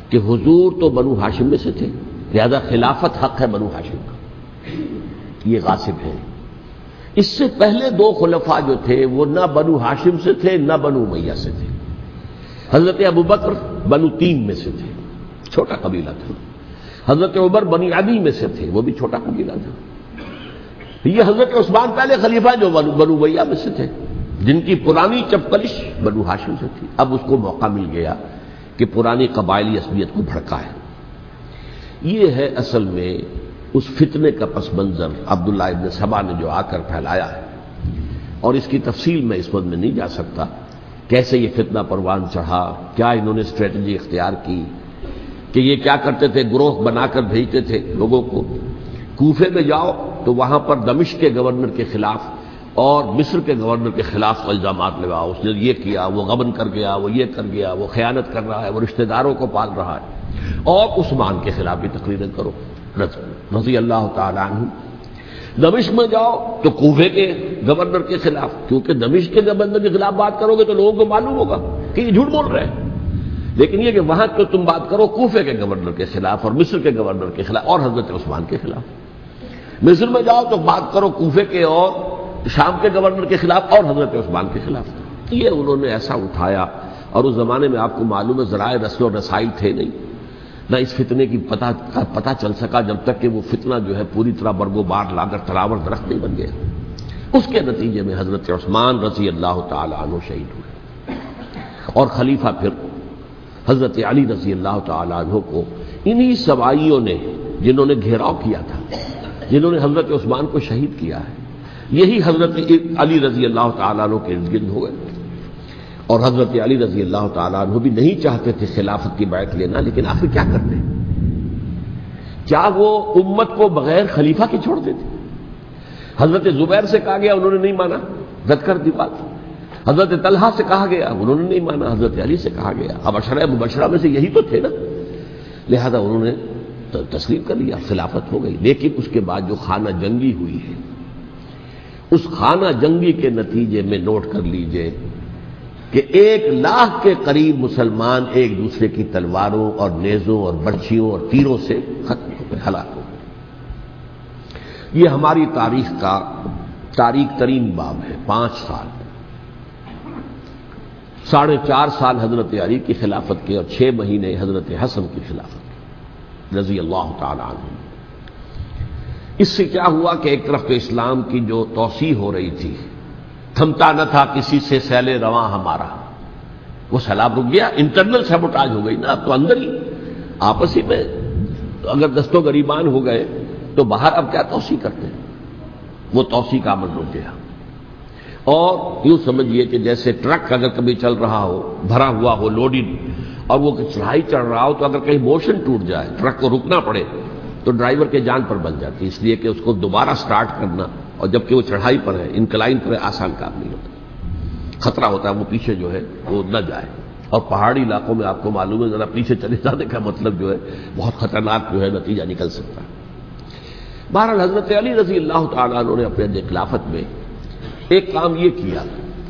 کہ حضور تو بنو ہاشم میں سے تھے، لہذا خلافت حق ہے بنو ہاشم کا، یہ غاصب ہے۔ اس سے پہلے دو خلفاء جو تھے وہ نہ بنو ہاشم سے تھے نہ بنو امیہ سے تھے۔ حضرت ابو بکر بنو تیم میں سے تھے، چھوٹا قبیلہ تھا۔ حضرت عمر بنی عدی میں سے تھے، وہ بھی چھوٹا قبیلہ تھا۔ یہ حضرت عثمان پہلے خلیفہ جو بنو امیہ میں سے تھے، جن کی پرانی چپقلش بنو ہاشم سے تھی۔ اب اس کو موقع مل گیا کہ پرانی قبائلی عصبیت کو بھڑکائے۔ یہ ہے اصل میں اس فتنے کا پس منظر عبداللہ ابن سبا نے جو آ کر پھیلایا ہے، اور اس کی تفصیل میں اس وقت میں نہیں جا سکتا، کیسے یہ فتنہ پروان چڑھا، کیا انہوں نے اسٹریٹجی اختیار کی، کہ یہ کیا کرتے تھے، گروہ بنا کر بھیجتے تھے لوگوں کو، کوفے میں جاؤ تو وہاں پر دمشق کے گورنر کے خلاف اور مصر کے گورنر کے خلاف الزامات لگاؤ، اس نے یہ کیا، وہ غبن کر گیا، وہ یہ کر گیا، وہ خیانت کر رہا ہے، وہ رشتہ داروں کو پال رہا ہے، اور عثمان کے خلاف بھی تقریریں کرو رضی اللہ تعالی عنہ۔ دمشق میں جاؤ تو کوفے کے گورنر کے خلاف، کیونکہ دمشق کے گورنر کے خلاف بات کرو گے تو لوگوں کو معلوم ہوگا کہ یہ جھوٹ بول رہے ہیں، لیکن یہ کہ وہاں تو تم بات کرو کوفے کے گورنر کے خلاف اور مصر کے گورنر کے خلاف اور حضرت عثمان کے خلاف۔ مصر میں جاؤ تو بات کرو کوفے کے اور شام کے گورنر کے خلاف اور حضرت عثمان کے خلاف۔ یہ انہوں نے ایسا اٹھایا، اور اس زمانے میں آپ کو معلوم ہے ذرائع رسل و رسائی تھے نہیں، نہ اس فتنے کی پتہ چل سکا جب تک کہ وہ فتنہ جو ہے پوری طرح برگ و بار لا کر تراور درخت نہیں بن گیا۔ اس کے نتیجے میں حضرت عثمان رضی اللہ تعالی عنہ شہید ہوئے، اور خلیفہ پھر حضرت علی رضی اللہ تعالی عنہ کو انہی سوائیوں نے، جنہوں نے گھیراؤ کیا تھا، جنہوں نے حضرت عثمان کو شہید کیا ہے، یہی حضرت علی رضی اللہ تعالیٰ عنہ کے ارد گرد ہوئے۔ اور حضرت علی رضی اللہ تعالیٰ عنہ بھی نہیں چاہتے تھے خلافت کی بیعت لینا، لیکن آخر کیا کرتے؟ کیا وہ امت کو بغیر خلیفہ کے چھوڑ دیتے؟ حضرت زبیر سے کہا گیا، انہوں نے نہیں مانا، رد کر دی بات۔ حضرت طلحہ سے کہا گیا، انہوں نے نہیں مانا، حضرت علی سے کہا گیا، اب عشرہ مبشرہ میں سے یہی تو تھے نا، لہذا انہوں نے تسلیم کر لیا، خلافت ہو گئی۔ لیکن اس کے بعد جو خانہ جنگی ہوئی ہے، اس خانہ جنگی کے نتیجے میں نوٹ کر لیجئے کہ 1,00,000 کے قریب مسلمان ایک دوسرے کی تلواروں اور نیزوں اور برچھیوں اور تیروں سے ختم ہو گئے، ہلاک ہو گئے۔ یہ ہماری تاریخ کا تاریخ ترین باب ہے۔ 5 سال، 4.5 سال حضرت علی کی خلافت کے، اور 6 مہینے حضرت حسن کی خلافت کے رضی اللہ تعالی عنہ۔ اس سے کیا ہوا کہ ایک طرف تو اسلام کی جو توسیع ہو رہی تھی، تھمتا نہ تھا کسی سے سیل رواں ہمارا، وہ سیلاب رک گیا، انٹرنل سیبوٹاج ہو گئی نا، اب تو اندر ہی آپس ہی میں اگر دست و گریبان ہو گئے تو باہر اب کیا توسیع کرتے ہیں، وہ توسیع کا عمل رک گیا۔ اور یوں سمجھیے کہ جیسے ٹرک اگر کبھی چل رہا ہو، بھرا ہوا ہو، لوڈڈ، اور وہ چڑھائی چڑھ رہا ہو، تو اگر کہیں موشن ٹوٹ جائے، ٹرک کو رکنا پڑے، تو ڈرائیور کے جان پر بن جاتی، اس لیے کہ اس کو دوبارہ سٹارٹ کرنا، اور جبکہ وہ چڑھائی پر ہے، انکلائن پر ہے، آسان کام نہیں ہوتا، خطرہ ہوتا ہے وہ پیچھے جو ہے وہ نہ جائے۔ اور پہاڑی علاقوں میں آپ کو معلوم ہے ذرا پیچھے چلے جانے کا مطلب جو ہے بہت خطرناک جو ہے نتیجہ نکل سکتا ہے۔ بہرحال حضرت علی رضی اللہ تعالیٰ عنہ نے اپنے خلافت میں ایک کام یہ کیا،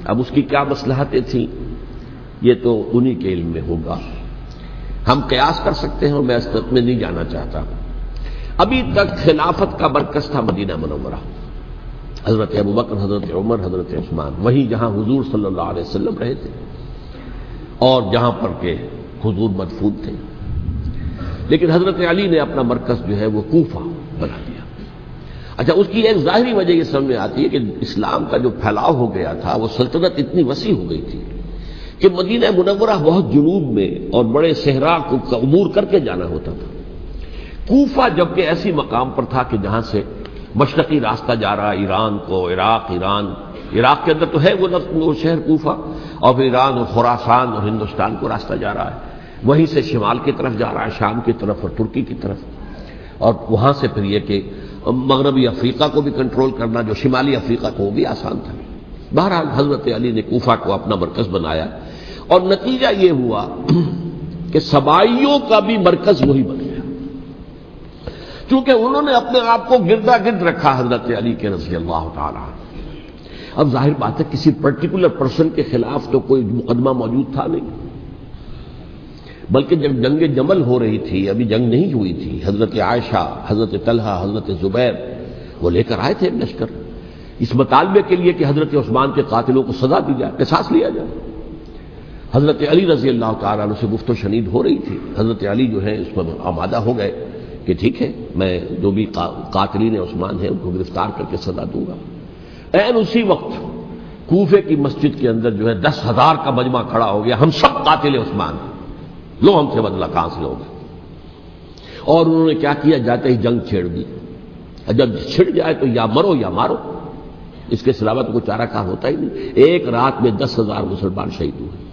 اب اس کی کیا مصلحتیں تھیں یہ تو انہی کے علم میں ہوگا، ہم قیاس کر سکتے ہیں، اور میں اس تک میں نہیں جانا چاہتا۔ ابھی تک خلافت کا مرکز تھا مدینہ منورہ، حضرت ابوبکر، حضرت عمر، حضرت عثمان، وہیں جہاں حضور صلی اللہ علیہ وسلم رہے تھے اور جہاں پر کہ حضور مدفون تھے۔ لیکن حضرت علی نے اپنا مرکز جو ہے وہ کوفہ بنا دیا۔ اچھا، اس کی ایک ظاہری وجہ یہ سمجھ میں آتی ہے کہ اسلام کا جو پھیلاؤ ہو گیا تھا، وہ سلطنت اتنی وسیع ہو گئی تھی کہ مدینہ منورہ بہت جنوب میں اور بڑے صحرا کو عبور کر کے جانا ہوتا تھا۔ کوفہ جبکہ ایسی مقام پر تھا کہ جہاں سے مشرقی راستہ جا رہا ایران کو، عراق کے اندر تو ہے وہ شہر کوفہ، اور پھر ایران اور خراسان اور ہندوستان کو راستہ جا رہا ہے، وہیں سے شمال کی طرف جا رہا ہے، شام کی طرف اور ترکی کی طرف، اور وہاں سے پھر یہ کہ مغربی افریقہ کو بھی کنٹرول کرنا، جو شمالی افریقہ کو، وہ بھی آسان تھا۔ بہرحال حضرت علی نے کوفہ کو اپنا مرکز بنایا، اور نتیجہ یہ ہوا کہ سبائیوں کا بھی مرکز وہی بن گیا، چونکہ انہوں نے اپنے آپ کو گردا گرد رکھا حضرت علی کے رضی اللہ تعالی عنہ۔ اب ظاہر بات ہے کسی پرٹیکولر پرسن کے خلاف تو کوئی مقدمہ موجود تھا نہیں، بلکہ جب جنگ جمل ہو رہی تھی، ابھی جنگ نہیں ہوئی تھی، حضرت عائشہ، حضرت طلحہ، حضرت زبیر وہ لے کر آئے تھے لشکر اس مطالبے کے لیے کہ حضرت عثمان کے قاتلوں کو سزا دی جائے، قصاص لیا جائے۔ حضرت علی رضی اللہ تعالیٰ عنہ سے گفت و شنید ہو رہی تھی، حضرت علی جو ہے اس پر آمادہ ہو گئے کہ ٹھیک ہے، میں جو بھی قاتلین عثمان ہیں ان کو گرفتار کر کے سزا دوں گا۔ عین اسی وقت کوفے کی مسجد کے اندر جو ہے 10,000 کا مجمع کھڑا ہو گیا، ہم سب قاتل عثمان ہیں، لو ہم سے بدلہ کہاں سے ہوگا. اور انہوں نے کیا کیا؟ جاتے ہی جنگ چھیڑ دی. جب چھڑ جائے تو یا مرو یا مارو، اس کے سلاوہ تو کوئی چارہ کار ہوتا ہی نہیں. ایک رات میں 10,000 مسلمان شہید ہوئے،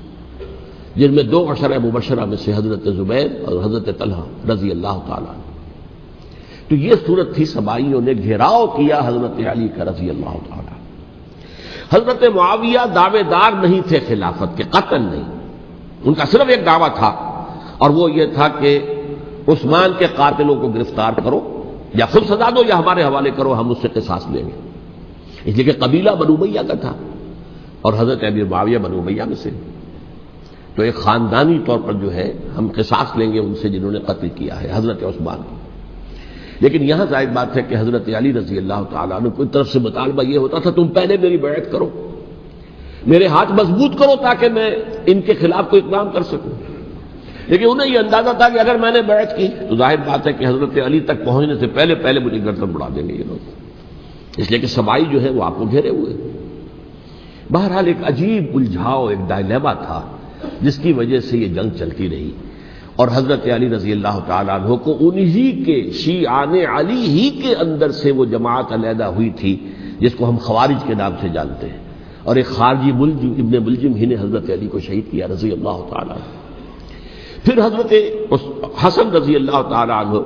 جن میں 2 عشرہ مبشرہ میں سے حضرت زبیر اور حضرت طلحہ رضی اللہ تعالیٰ. تو یہ صورت تھی، سبائیوں نے گھیراؤ کیا حضرت علی کا رضی اللہ تعالیٰ. حضرت معاویہ دعوے دار نہیں تھے خلافت کے، قطعاً نہیں. ان کا صرف ایک دعویٰ تھا، اور وہ یہ تھا کہ عثمان کے قاتلوں کو گرفتار کرو، یا خود سزا دو یا ہمارے حوالے کرو، ہم اس سے قصاص لیں گے. اس لیے کہ قبیلہ بنو امیہ کا تھا، اور حضرت امیر معاویہ بنو امیہ میں سے. تو ایک خاندانی طور پر جو ہے ہم قصاص لیں گے ان سے جنہوں نے قتل کیا ہے حضرت عثمان کو. لیکن یہاں ظاہر بات ہے کہ حضرت علی رضی اللہ تعالیٰ عنہ کی طرف سے مطالبہ یہ ہوتا تھا تم پہلے میری بیعت کرو، میرے ہاتھ مضبوط کرو تاکہ میں ان کے خلاف کوئی اقدام کر سکوں. لیکن انہیں یہ اندازہ تھا کہ اگر میں نے بیعت کی تو ظاہر بات ہے کہ حضرت علی تک پہنچنے سے پہلے مجھے گردن بڑھا دیں گے یہ لوگ. اس لیے کہ سبائی جو ہے وہ آپ کو گھیرے ہوئے. بہرحال ایک عجیب الجھاؤ، ایک ڈائلیما تھا جس کی وجہ سے یہ جنگ چلتی رہی. اور حضرت علی رضی اللہ تعالیٰ عنہ کو انہی کے شیعان علی ہی کے اندر سے وہ جماعت علیحدہ ہوئی تھی جس کو ہم خوارج کے نام سے جانتے ہیں. اور ایک خارجی ملجم ابن ملجم ہی نے حضرت علی کو شہید کیا رضی اللہ تعالیٰ عنہ. پھر حضرت حسن رضی اللہ تعالیٰ عنہ،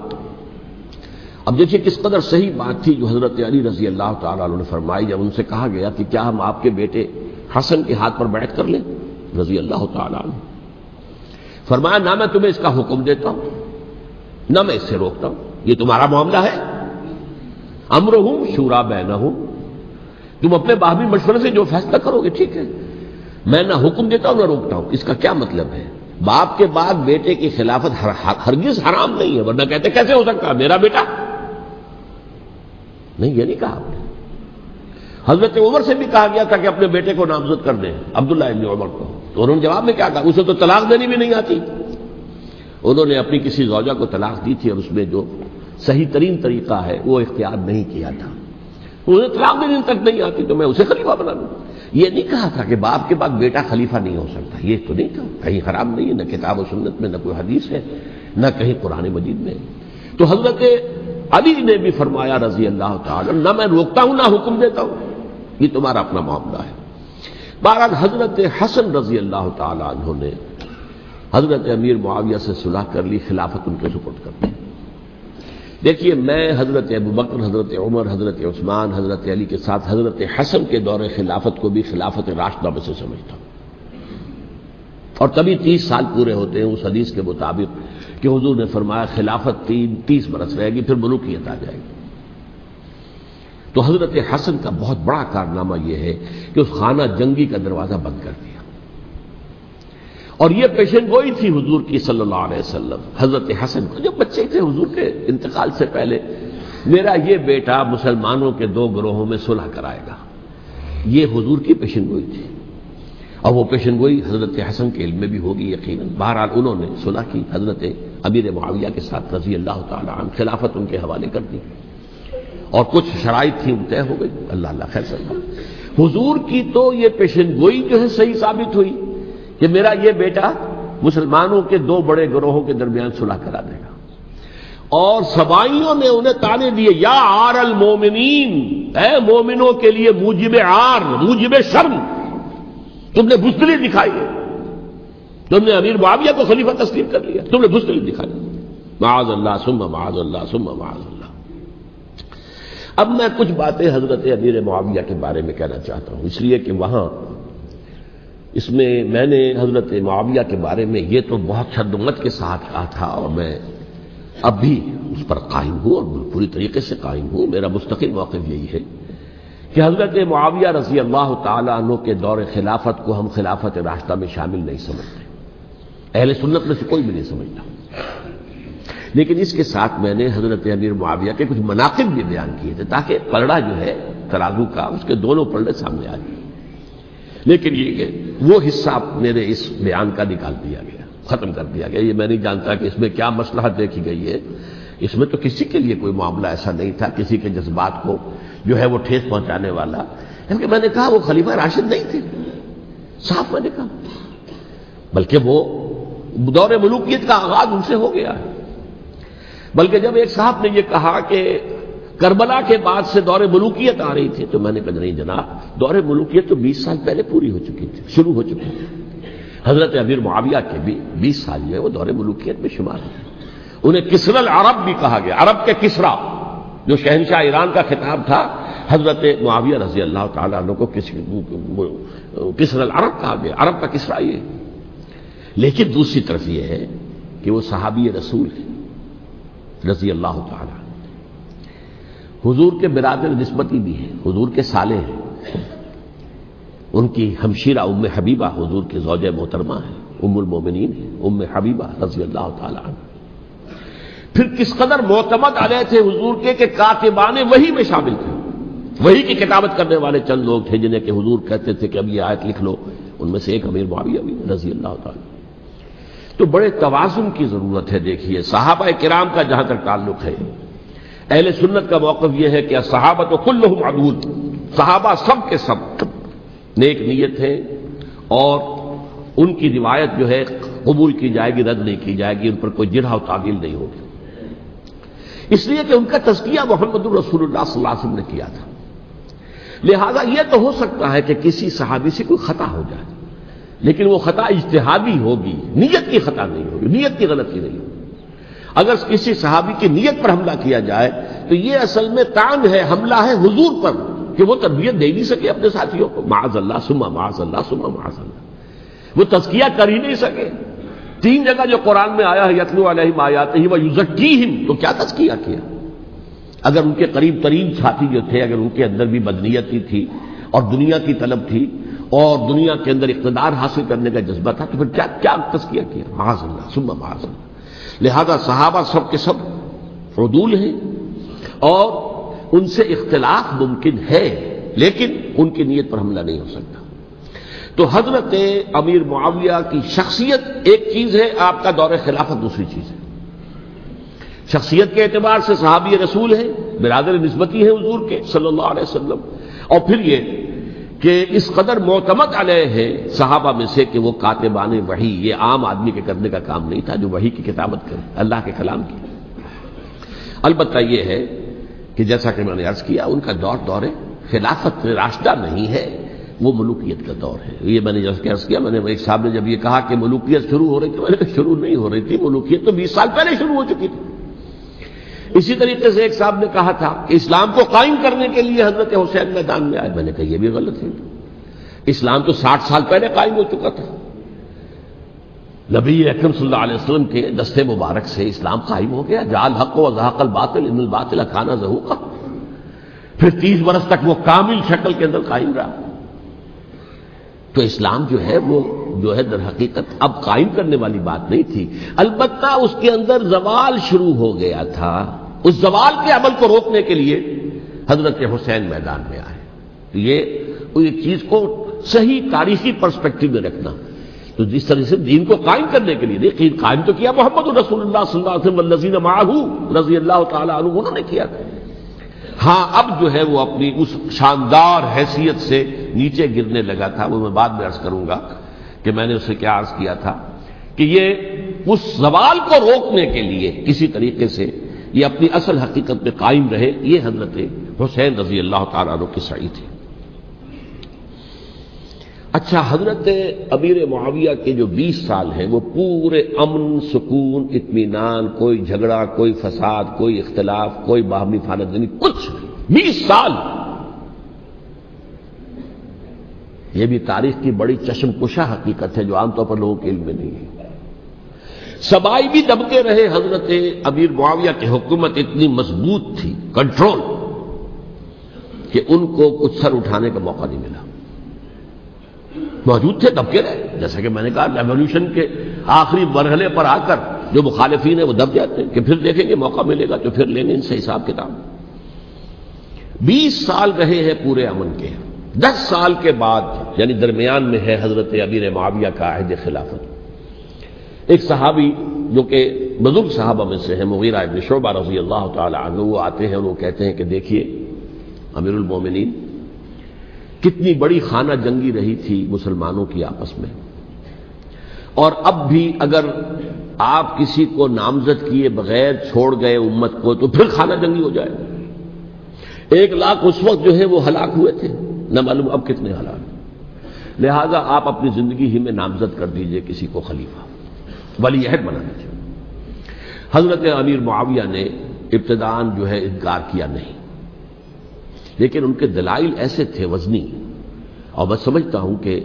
اب دیکھیے کس قدر صحیح بات تھی جو حضرت علی رضی اللہ تعالیٰ عنہ نے فرمائی جب ان سے کہا گیا کہ کیا ہم آپ کے بیٹے حسن کے ہاتھ پر بیعت کر لیں رضی اللہ تعالیٰ عنہ. فرمایا نہ میں تمہیں اس کا حکم دیتا ہوں نہ میں اس سے روکتا ہوں، یہ تمہارا معاملہ ہے. امرہم شورا بینہم، تم اپنے باہمی مشورے سے جو فیصلہ کرو گے ٹھیک ہے، میں نہ حکم دیتا ہوں نہ روکتا ہوں. اس کا کیا مطلب ہے؟ باپ کے بعد بیٹے کی خلافت ہرگز حرام نہیں ہے، ورنہ کہتے کیسے ہو سکتا میرا بیٹا؟ نہیں، یہ نہیں کہا آپ نے. حضرت عمر سے بھی کہا گیا تھا کہ اپنے بیٹے کو نامزد کر دیں، عبداللہ ابن عمر کو، تو انہوں نے جواب میں کیا کہا؟ اسے تو طلاق دینی بھی نہیں آتی. انہوں نے اپنی کسی زوجہ کو طلاق دی تھی اور اس میں جو صحیح ترین طریقہ ہے وہ اختیار نہیں کیا تھا. انہیں طلاق دینے تک نہیں آتی تو میں اسے خلیفہ بنا دوں. یہ نہیں کہا تھا کہ باپ کے بعد بیٹا خلیفہ نہیں ہو سکتا، یہ تو نہیں تھا. کہیں حرام نہیں ہے، نہ کتاب و سنت میں، نہ کوئی حدیث ہے، نہ کہیں قرآن مجید میں. تو حضرت علی نے بھی فرمایا رضی اللہ تعالی نہ میں روکتا ہوں نہ حکم دیتا ہوں، یہ تمہارا اپنا معاملہ ہے. بہرحال حضرت حسن رضی اللہ تعالی عنہ نے حضرت امیر معاویہ سے صلح کر لی، خلافت ان کے سپرد کر دی. دیکھیے میں حضرت ابوبکر، حضرت عمر، حضرت عثمان، حضرت علی کے ساتھ حضرت حسن کے دور خلافت کو بھی خلافت راشدہ میں سے سمجھتا ہوں. اور تبھی 30 سال پورے ہوتے ہیں اس حدیث کے مطابق کہ حضور نے فرمایا خلافت 30 برس رہے گی پھر ملوکیت آ جائے گی. تو حضرت حسن کا بہت بڑا کارنامہ یہ ہے کہ اس خانہ جنگی کا دروازہ بند کر دیا. اور یہ پیشن گوئی تھی حضور کی صلی اللہ علیہ وسلم حضرت حسن کو، جب بچے تھے حضور کے انتقال سے پہلے، میرا یہ بیٹا مسلمانوں کے 2 گروہوں میں صلح کرائے گا. یہ حضور کی پیشن گوئی تھی، اور وہ پیشن گوئی حضرت حسن کے علم میں بھی ہوگی یقیناً. بہرحال انہوں نے صلح کی حضرت امیر معاویہ کے ساتھ رضی اللہ تعالی عنہ، خلافت ان کے حوالے کر دی، اور کچھ شرائط تھی طے ہو گئی. اللہ خیر سکتا. حضور کی تو یہ پیشن گوئی جو ہے صحیح ثابت ہوئی کہ میرا یہ بیٹا مسلمانوں کے 2 بڑے گروہوں کے درمیان صلح کرا دے گا. اور سبائیوں نے انہیں تانے دیے، یا عار المومنین، اے مومنوں کے لیے موجب عار، موجب شرم، تم نے بزدلی دکھائی ہے، تم نے امیر معاویہ کو خلیفہ تسلیم کر لیا، تم نے بزدلی دکھائی. معاذ اللہ ثم معاذ اللہ ثم معاذ اللہ. اب میں کچھ باتیں حضرت امیر معاویہ کے بارے میں کہنا چاہتا ہوں، اس لیے کہ وہاں اس میں میں نے حضرت معاویہ کے بارے میں یہ تو بہت شدت کے ساتھ کہا تھا، اور میں اب بھی اس پر قائم ہوں اور پوری طریقے سے قائم ہوں. میرا مستقل موقف یہی ہے کہ حضرت معاویہ رضی اللہ تعالی عنہ کے دور خلافت کو ہم خلافت راشدہ میں شامل نہیں سمجھتے، اہل سنت میں سے کوئی بھی نہیں سمجھتا. لیکن اس کے ساتھ میں نے حضرت امیر معاویہ کے کچھ مناقب بھی بیان کیے تھے تاکہ پلڑا جو ہے ترازو کا اس کے دونوں پلڑے سامنے آ جائیں. لیکن یہ وہ حصہ میرے اس بیان کا نکال دیا گیا، ختم کر دیا گیا. یہ میں نہیں جانتا کہ اس میں کیا مصلحت دیکھی گئی ہے. اس میں تو کسی کے لیے کوئی معاملہ ایسا نہیں تھا کسی کے جذبات کو جو ہے وہ ٹھیس پہنچانے والا. کیونکہ میں نے کہا وہ خلیفہ راشد نہیں تھے، صاف میں نے کہا، بلکہ وہ دور ملوکیت کا آغاز ان سے ہو گیا ہے۔ بلکہ جب ایک صاحب نے یہ کہا کہ کربلا کے بعد سے دور ملوکیت آ رہی تھی، تو میں نے کہا نہیں جناب، دور ملوکیت تو 20 سال پہلے پوری ہو چکی تھی، شروع ہو چکی تھی۔ حضرت امیر معاویہ کے بھی 20 سال جو ہے وہ دور ملوکیت میں شمار ہے۔ انہیں کسری العرب بھی کہا گیا، عرب کے کسریٰ، جو شہنشاہ ایران کا خطاب تھا، حضرت معاویہ رضی اللہ تعالیٰ عنہ کو کسری العرب کہا گیا، عرب کا کسریٰ یہ۔ لیکن دوسری طرف یہ ہے کہ وہ صحابی رسول ہیں رضی اللہ تعالیٰ، حضور کے برادر نسبتی بھی ہیں، حضور کے سالے ہیں، ان کی ہمشیرہ ام حبیبہ حضور کی زوجہ محترمہ ہیں، ام المومنین ہیں، ام حبیبہ رضی اللہ تعالیٰ عنہ۔ پھر کس قدر معتمد علیہ تھے حضور کے کہ کاتبان وحی میں شامل تھے، وحی کی کتابت کرنے والے چند لوگ تھے جنہیں کہ حضور کہتے تھے کہ اب یہ آیت لکھ لو، ان میں سے ایک امیر معاویہ بھی رضی اللہ تعالیٰ۔ تو بڑے توازن کی ضرورت ہے۔ دیکھیے صحابہ کرام کا جہاں تک تعلق ہے، اہل سنت کا موقف یہ ہے کہ صحابہ تو کلہم عدول، صحابہ سب کے سب نیک نیت ہیں، اور ان کی روایت جو ہے قبول کی جائے گی، رد نہیں کی جائے گی، ان پر کوئی جرح و تعویل نہیں ہوگی، اس لیے کہ ان کا تزکیہ محمد الرسول اللہ صلی اللہ علیہ وسلم نے کیا تھا۔ لہذا یہ تو ہو سکتا ہے کہ کسی صحابی سے کوئی خطا ہو جائے، لیکن وہ خطا اجتہادی ہوگی، نیت کی خطا نہیں ہوگی، نیت کی غلطی نہیں ہوگی۔ اگر کسی صحابی کی نیت پر حملہ کیا جائے تو یہ اصل میں طعن ہے، حملہ ہے حضور پر کہ وہ تربیت دے نہیں سکے اپنے ساتھیوں کو، معاذ اللہ ثم معاذ اللہ ثم معاذ اللہ، وہ تزکیہ کر ہی نہیں سکے۔ 3 جگہ جو قرآن میں آیا ہے یتلو علیہم آیاتہ ویزکیہم، تو کیا تزکیہ کیا؟ اگر ان کے قریب ترین ساتھی جو تھے، اگر ان کے اندر بھی بدنیتی تھی اور دنیا کی طلب تھی اور دنیا کے اندر اقتدار حاصل کرنے کا جذبہ تھا، تو پھر کیا تزکیہ کیا؟ معاذ اللہ ثم معاذ اللہ۔ لہذا صحابہ سب کے سب عدول ہیں اور ان سے اختلاف ممکن ہے، لیکن ان کی نیت پر حملہ نہیں ہو سکتا۔ تو حضرت امیر معاویہ کی شخصیت ایک چیز ہے، آپ کا دور خلافت دوسری چیز ہے۔ شخصیت کے اعتبار سے صحابی رسول ہیں، برادر نسبتی ہیں حضور کے صلی اللہ علیہ وسلم، اور پھر یہ کہ اس قدر معتمد علیہ ہے صحابہ میں سے کہ وہ کاتبان وحی، یہ عام آدمی کے کرنے کا کام نہیں تھا جو وحی کی کتابت کرے، اللہ کے کلام کی۔ البتہ یہ ہے کہ جیسا کہ میں نے عرض کیا، ان کا دور خلافت راشدہ نہیں ہے، وہ ملوکیت کا دور ہے۔ یہ میں نے جیسا عرض کیا، میں نے ایک صاحب نے جب یہ کہا کہ ملوکیت شروع ہو رہی تھی، میں نے کہا شروع نہیں ہو رہی تھی، ملوکیت تو 20 سال پہلے شروع ہو چکی تھی۔ اسی طریقے سے ایک صاحب نے کہا تھا کہ اسلام کو قائم کرنے کے لیے حضرت حسین میدان میں آئے، میں نے کہا یہ بھی غلط ہے، اسلام تو 60 سال پہلے قائم ہو چکا تھا، نبی اکرم صلی اللہ علیہ وسلم کے دستے مبارک سے اسلام قائم ہو گیا، جاء الحق وزهق الباطل ان الباطل کان زهوقا، پھر 30 برس تک وہ کامل شکل کے اندر قائم رہا۔ تو اسلام جو ہے وہ جو ہے در حقیقت اب قائم کرنے والی بات نہیں تھی، البتہ اس کے اندر زوال شروع ہو گیا تھا، اس زوال کے عمل کو روکنے کے لیے حضرت حسین میدان میں آئے۔ تو یہ چیز کو صحیح تاریخی پرسپیکٹو میں رکھنا، تو جس طرح سے دین کو قائم کرنے کے لیے دیکھیں، قائم تو کیا محمد رسول اللہ صلی اللہ علیہ وسلم والذین معہ رضی اللہ تعالی عنہ، انہوں نے کیا تھا۔ ہاں اب جو ہے وہ اپنی اس شاندار حیثیت سے نیچے گرنے لگا تھا، وہ میں بعد میں عرض کروں گا کہ میں نے اسے کیا عرض کیا تھا کہ یہ اس زوال کو روکنے کے لیے کسی طریقے سے یہ اپنی اصل حقیقت میں قائم رہے، یہ حضرت حسین رضی اللہ تعالیٰ عنہ کی سعی تھی۔ اچھا، حضرت امیر معاویہ کے جو 20 سال ہیں وہ پورے امن، سکون، اطمینان، کوئی جھگڑا، کوئی فساد، کوئی اختلاف، کوئی باہمی فانت زنی، کچھ 20 سال۔ یہ بھی تاریخ کی بڑی چشم کشا حقیقت ہے جو عام طور پر لوگوں کے علم میں نہیں ہے۔ سبائی بھی دبکے رہے، حضرت امیر معاویہ کی حکومت اتنی مضبوط تھی، کنٹرول، کہ ان کو کچھ سر اٹھانے کا موقع نہیں ملا۔ موجود تھے، دبکے رہے، جیسا کہ میں نے کہا ریولوشن کے آخری مرحلے پر آ کر جو مخالفین ہیں وہ دب جاتے ہیں کہ پھر دیکھیں گے موقع ملے گا تو پھر لیں گے ان سے حساب کتاب۔ 20 سال رہے ہیں پورے امن کے، 10 سال کے بعد یعنی درمیان میں ہے حضرت امیر معاویہ کا عہد خلافت۔ ایک صحابی جو کہ بزرگ صحابہ میں سے ہیں، مغیرہ ابن شعبہ رضی اللہ تعالی عنہ، وہ آتے ہیں اور وہ کہتے ہیں کہ دیکھیے امیر المومنین، کتنی بڑی خانہ جنگی رہی تھی مسلمانوں کی آپس میں، اور اب بھی اگر آپ کسی کو نامزد کیے بغیر چھوڑ گئے امت کو تو پھر خانہ جنگی ہو جائے. 1 لاکھ اس وقت جو ہے وہ ہلاک ہوئے تھے، نہ معلوم اب کتنے ہلاک. لہذا آپ اپنی زندگی ہی میں نامزد کر دیجئے کسی کو خلیفہ، ولی عہد بنا دیجئے. حضرت امیر معاویہ نے ابتداءً جو ہے انکار کیا نہیں، لیکن ان کے دلائل ایسے تھے وزنی، اور میں سمجھتا ہوں کہ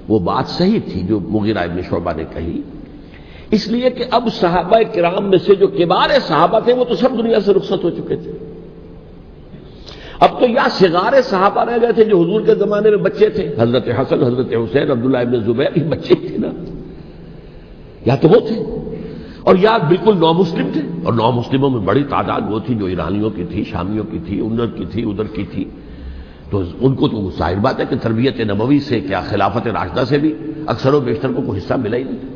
وہ بات صحیح تھی جو مغیرہ ابن شعبہ نے کہی، اس لیے کہ اب صحابہ کرام میں سے جو کبار صحابہ تھے وہ تو سب دنیا سے رخصت ہو چکے تھے. اب تو یا صغار صحابہ رہ گئے تھے جو حضور کے زمانے میں بچے تھے، حضرت حسن، حضرت حسین، عبداللہ ابن زبیر، یہ بچے تھے نا، یا تو وہ تھے، اور یا بالکل نو مسلم تھے. اور نو مسلموں میں بڑی تعداد وہ تھی جو ایرانیوں کی تھی، شامیوں کی تھی، ادھر کی تھی. تو ان کو تو ظاہر بات ہے کہ تربیت نبوی سے کیا خلافت راشدہ سے بھی اکثر و بیشتر کو کوئی حصہ ملا ہی نہیں.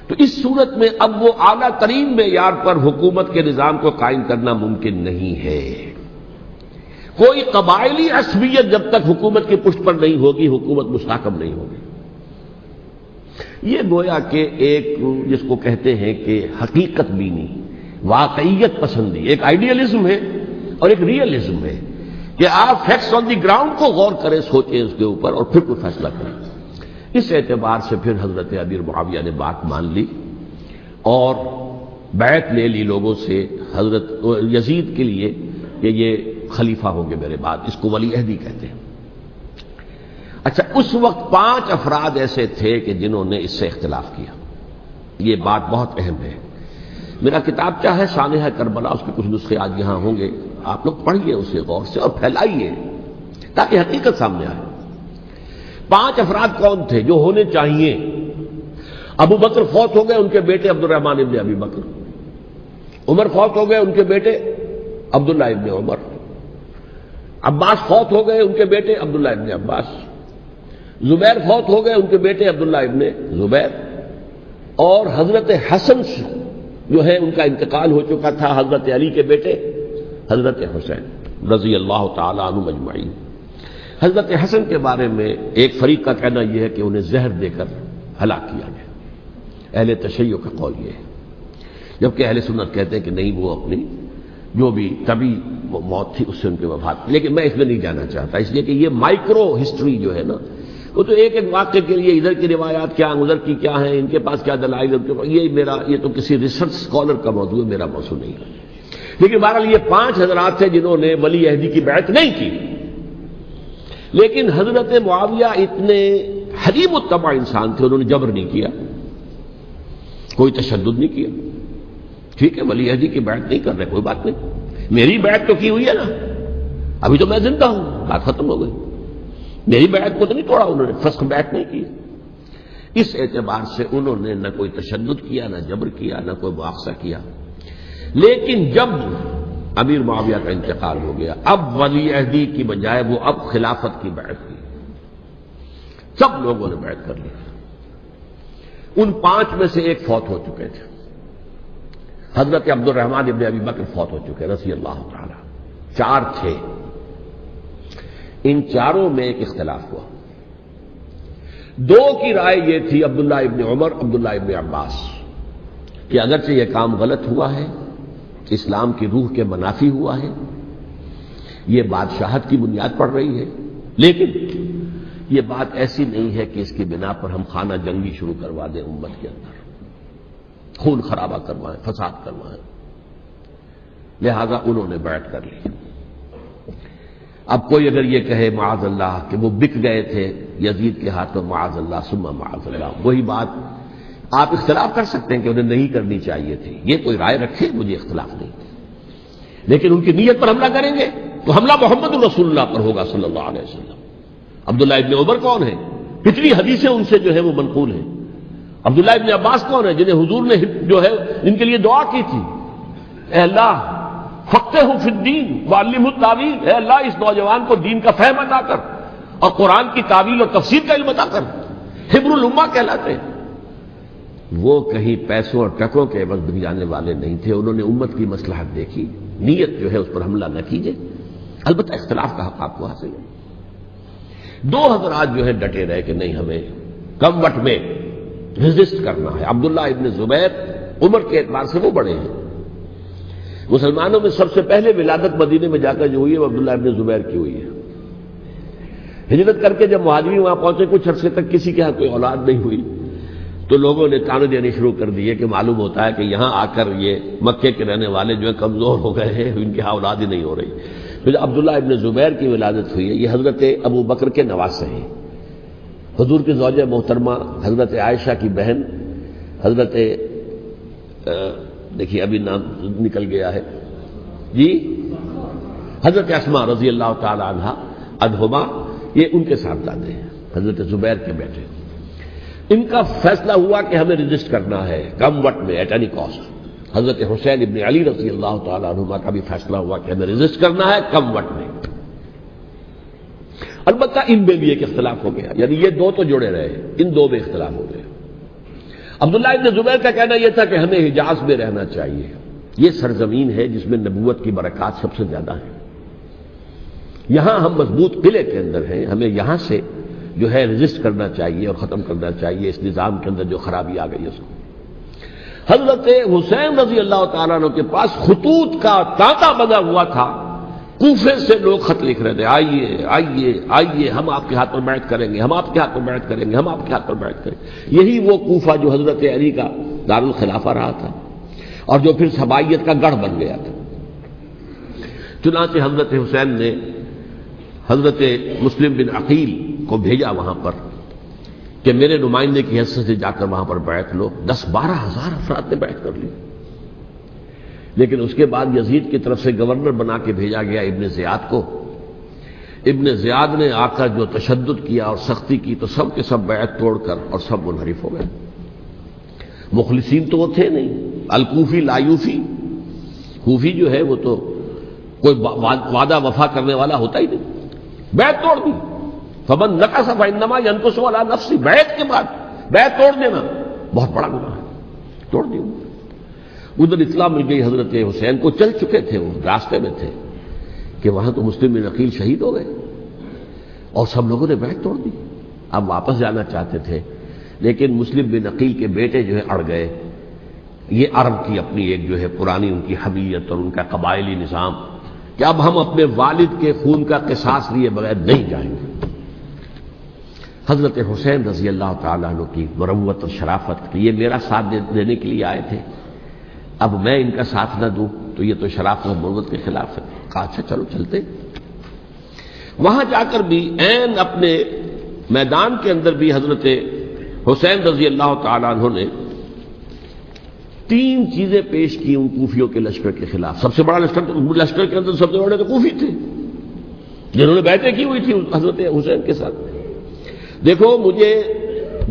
تو اس صورت میں اب وہ اعلیٰ ترین معیار پر حکومت کے نظام کو قائم کرنا ممکن نہیں ہے. کوئی قبائلی عصبیت جب تک حکومت کی پشت پر نہیں ہوگی، حکومت مستحکم نہیں ہوگی. یہ گویا کہ ایک جس کو کہتے ہیں کہ حقیقت بینی، واقعیت پسندی، ایک آئیڈیلزم ہے اور ایک ریئلزم ہے کہ آپ فیکٹس آن دی گراؤنڈ کو غور کریں، سوچیں اس کے اوپر اور پھر کوئی فیصلہ کریں. اس اعتبار سے پھر حضرت امیر معاویہ نے بات مان لی اور بیعت لے لی لوگوں سے حضرت یزید کے لیے کہ یہ خلیفہ ہوں گے میرے بعد. اس کو ولی عہدی کہتے ہیں. اچھا، اس وقت 5 افراد ایسے تھے کہ جنہوں نے اس سے اختلاف کیا. یہ بات بہت اہم ہے. میرا کتابچہ ہے سانحہ کربلا، اس کے کچھ نسخے آج یہاں ہوں گے، آپ لوگ پڑھیے اسے غور سے اور پھیلائیے تاکہ حقیقت سامنے آئے. 5 افراد کون تھے جو ہونے چاہیے؟ ابو بکر فوت ہو گئے، ان کے بیٹے عبد الرحمن ابن ابی بکر. عمر فوت ہو گئے، ان کے بیٹے عبداللہ ابن عمر. عباس فوت ہو گئے، ان کے بیٹے عبداللہ ابن عباس. زبیر فوت ہو گئے، ان کے بیٹے عبداللہ ابن زبیر. اور حضرت حسن جو ہے ان کا انتقال ہو چکا تھا، حضرت علی کے بیٹے حضرت حسین رضی اللہ تعالی عنہ مجمعین. حضرت حسن کے بارے میں ایک فریق کا کہنا یہ ہے کہ انہیں زہر دے کر ہلاک کیا گیا. اہل تشیع کا قول یہ ہے، جبکہ اہل سنت کہتے ہیں کہ نہیں، وہ اپنی جو بھی طبی موت تھی اس سے ان کی وفات. لیکن میں اس میں نہیں جانا چاہتا، اس لیے کہ یہ مائکرو ہسٹری جو ہے نا، وہ تو ایک ایک واقعے کے لیے ادھر کی روایات کیا، ادھر کی کیا ہیں، ان کے پاس کیا دلائل، یہ تو کسی ریسرچ اسکالر کا موضوع ہے، میرا موضوع نہیں ہے. لیکن بہرحال یہ 5 حضرات تھے جنہوں نے ولی عہدی کی بیعت نہیں کی. لیکن حضرت معاویہ اتنے حلیم الطبع انسان تھے، انہوں نے جبر نہیں کیا، کوئی تشدد نہیں کیا. ٹھیک ہے، ولی عہدی کی بیعت نہیں کر رہے، کوئی بات نہیں، میری بیعت تو کی ہوئی ہے نا، ابھی تو میں زندہ ہوں، بات ختم ہو گئی. میری بیعت کو تو نہیں توڑا انہوں نے، فسخ بیعت نہیں کی. اس اعتبار سے انہوں نے نہ کوئی تشدد کیا، نہ جبر کیا، نہ کوئی مواخذہ کیا. لیکن جب امیر معاویہ کا انتقال ہو گیا، اب ولی عہدی کی بجائے وہ اب خلافت کی بیعت کی. سب لوگوں نے بیعت کر لی. ان 5 میں سے ایک فوت ہو چکے تھے. حضرت عبد الرحمن ابن ابی بکر فوت ہو چکے رضی اللہ تعالی. 4 تھے. ان 4 میں ایک اختلاف ہوا. 2 کی رائے یہ تھی، عبداللہ ابن عمر، عبداللہ ابن عباس، کہ اگرچہ یہ کام غلط ہوا ہے، اسلام کی روح کے منافی ہوا ہے، یہ بادشاہت کی بنیاد پڑ رہی ہے، لیکن یہ بات ایسی نہیں ہے کہ اس کی بنا پر ہم خانہ جنگی شروع کروا دیں، امت کے اندر خون خرابہ کروائیں، فساد کروائیں. لہذا انہوں نے بیعت کر لی. اب کوئی اگر یہ کہے معاذ اللہ کہ وہ بک گئے تھے یزید کے ہاتھوں، معاذ اللہ ثم معاذ اللہ، وہی بات آپ اختلاف کر سکتے ہیں کہ انہیں نہیں کرنی چاہیے تھی، یہ کوئی رائے رکھے، مجھے اختلاف نہیں. لیکن ان کی نیت پر حملہ کریں گے تو حملہ محمد رسول اللہ پر ہوگا صلی اللہ علیہ وسلم. عبداللہ ابن عمر کون ہے؟ کتنی حدیثیں ان سے جو ہے وہ منقول ہیں. عبداللہ ابن عباس کون ہے؟ جنہیں حضور نے جو ہے ان کے لیے دعا کی تھی، اے اللہ فقہہ فی الدین وعلمہ التاویل، اے اللہ اس نوجوان کو دین کا فہم عطا کر اور قرآن کی تعویل اور تفسیر کا علم عطا کر. حبر الامہ کہلاتے ہیں. وہ کہیں پیسوں اور ٹکوں کے عوض بن جانے والے نہیں تھے. انہوں نے امت کی مصلحت دیکھی، نیت جو ہے اس پر حملہ نہ کیجیے. البتہ اختلاف کا حق آپ کو حاصل ہے. 2 حضرات جو ہے ڈٹے رہے کہ نہیں، ہمیں کم وقت میں ریزسٹ کرنا ہے۔ عبداللہ ابن زبیر عمر کے اعتبار سے وہ بڑے ہیں، مسلمانوں میں سب سے پہلے ولادت مدینے میں جا کر جو ہوئی ہے وہ عبداللہ ابن زبیر کی ہوئی ہے۔ ہجرت کر کے جب مہاجرین وہاں پہنچے کچھ عرصے تک کسی کے ہاں کوئی اولاد نہیں ہوئی تو لوگوں نے تانے دینے شروع کر دیے کہ معلوم ہوتا ہے کہ یہاں آ کر یہ مکے کے رہنے والے جو ہیں کمزور ہو گئے ہیں، ان کی ہاں اولاد ہی نہیں ہو رہی۔ پھر عبداللہ ابن زبیر کی ولادت ہوئی ہے، یہ حضرت ابو بکر کے نواسے ہیں، حضور کی زوجہ محترمہ حضرت عائشہ کی بہن حضرت دیکھیے ابھی نام نکل گیا ہے جی، حضرت اسماء رضی اللہ تعالی عنہا عنہما، یہ ان کے صاحبزادے ہیں، حضرت زبیر کے بیٹے۔ ان کا فیصلہ ہوا کہ ہمیں رجسٹ کرنا ہے کم وقت میں، ایٹ اینی کاسٹ۔ حضرت حسین ابن علی رضی اللہ تعالی عنہما کا بھی فیصلہ ہوا کہ ہمیں رجسٹ کرنا ہے کم وقت میں۔ البتہ ان میں بھی ایک اختلاف ہو گیا، یعنی یہ دو تو جڑے رہے، ان دو میں اختلاف ہو گیا۔ عبداللہ ابن زبیر کا کہنا یہ تھا کہ ہمیں حجاز میں رہنا چاہیے، یہ سرزمین ہے جس میں نبوت کی برکات سب سے زیادہ ہیں، یہاں ہم مضبوط قلعے کے اندر ہیں، ہمیں یہاں سے جو ہے رجسٹ کرنا چاہیے اور ختم کرنا چاہیے اس نظام کے اندر جو خرابی آ گئی اس کو۔ حضرت حسین رضی اللہ تعالیٰ عنہ کے پاس خطوط کا تانتا بنا ہوا تھا، کوفے سے لوگ خط لکھ رہے تھے، آئیے آئیے آئیے، ہم آپ کے ہاتھ پر بیعت کریں گے، ہم آپ کے ہاتھ پر بیعت کریں گے، ہم آپ کے ہاتھ پر بیعت کریں گے۔ یہی وہ کوفہ جو حضرت علی کا دارالخلافہ رہا تھا اور جو پھر سبائیت کا گڑھ بن گیا تھا۔ چنانچہ حضرت حسین نے حضرت مسلم بن عقیل کو بھیجا وہاں پر کہ میرے نمائندے کی حیثیت سے جا کر وہاں پر بیعت لو۔ 10-12 ہزار افراد نے بیعت کر لی، لیکن اس کے بعد یزید کی طرف سے گورنر بنا کے بھیجا گیا ابن زیاد کو۔ ابن زیاد نے آ کر جو تشدد کیا اور سختی کی تو سب کے سب بیعت توڑ کر اور سب منحرف ہو گئے۔ مخلصین تو وہ تھے نہیں، الکوفی لایوفی، کوفی جو ہے وہ تو کوئی وعدہ وفا کرنے والا ہوتا ہی نہیں، بیعت توڑ دی۔ فمن نقص فانما ينقص على نفسه، بیعت کے بعد بیعت توڑ دینا بہت بڑا گناہ ہے، توڑ دی۔ ادھر اطلاع مل گئی حضرت حسین کو، چل چکے تھے وہ، راستے میں تھے کہ وہاں تو مسلم بن عقیل شہید ہو گئے اور سب لوگوں نے بیعت توڑ دی۔ اب واپس جانا چاہتے تھے لیکن مسلم بن عقیل کے بیٹے جو ہے اڑ گئے۔ یہ عرب کی اپنی ایک جو ہے پرانی ان کی حمیت اور ان کا قبائلی نظام کہ اب ہم اپنے والد کے خون کا قصاص لیے بغیر نہیں جائیں گے۔ حضرت حسین رضی اللہ تعالیٰ عنہ کی مروت اور شرافت، یہ میرا ساتھ دینے کے لیے آئے تھے، اب میں ان کا ساتھ نہ دوں تو یہ تو شرافت اور مروت کے خلاف ہے۔ کہا اچھا چلو چلتے۔ وہاں جا کر بھی عین اپنے میدان کے اندر بھی حضرت حسین رضی اللہ تعالیٰ عنہ نے 3 چیزیں پیش کی ان کوفیوں کے لشکر کے خلاف۔ سب سے بڑا لشکر کے اندر سب سے بڑے تو کوفی تھے جنہوں نے بیعتیں کی ہوئی تھی حضرت حسین کے ساتھ۔ دیکھو مجھے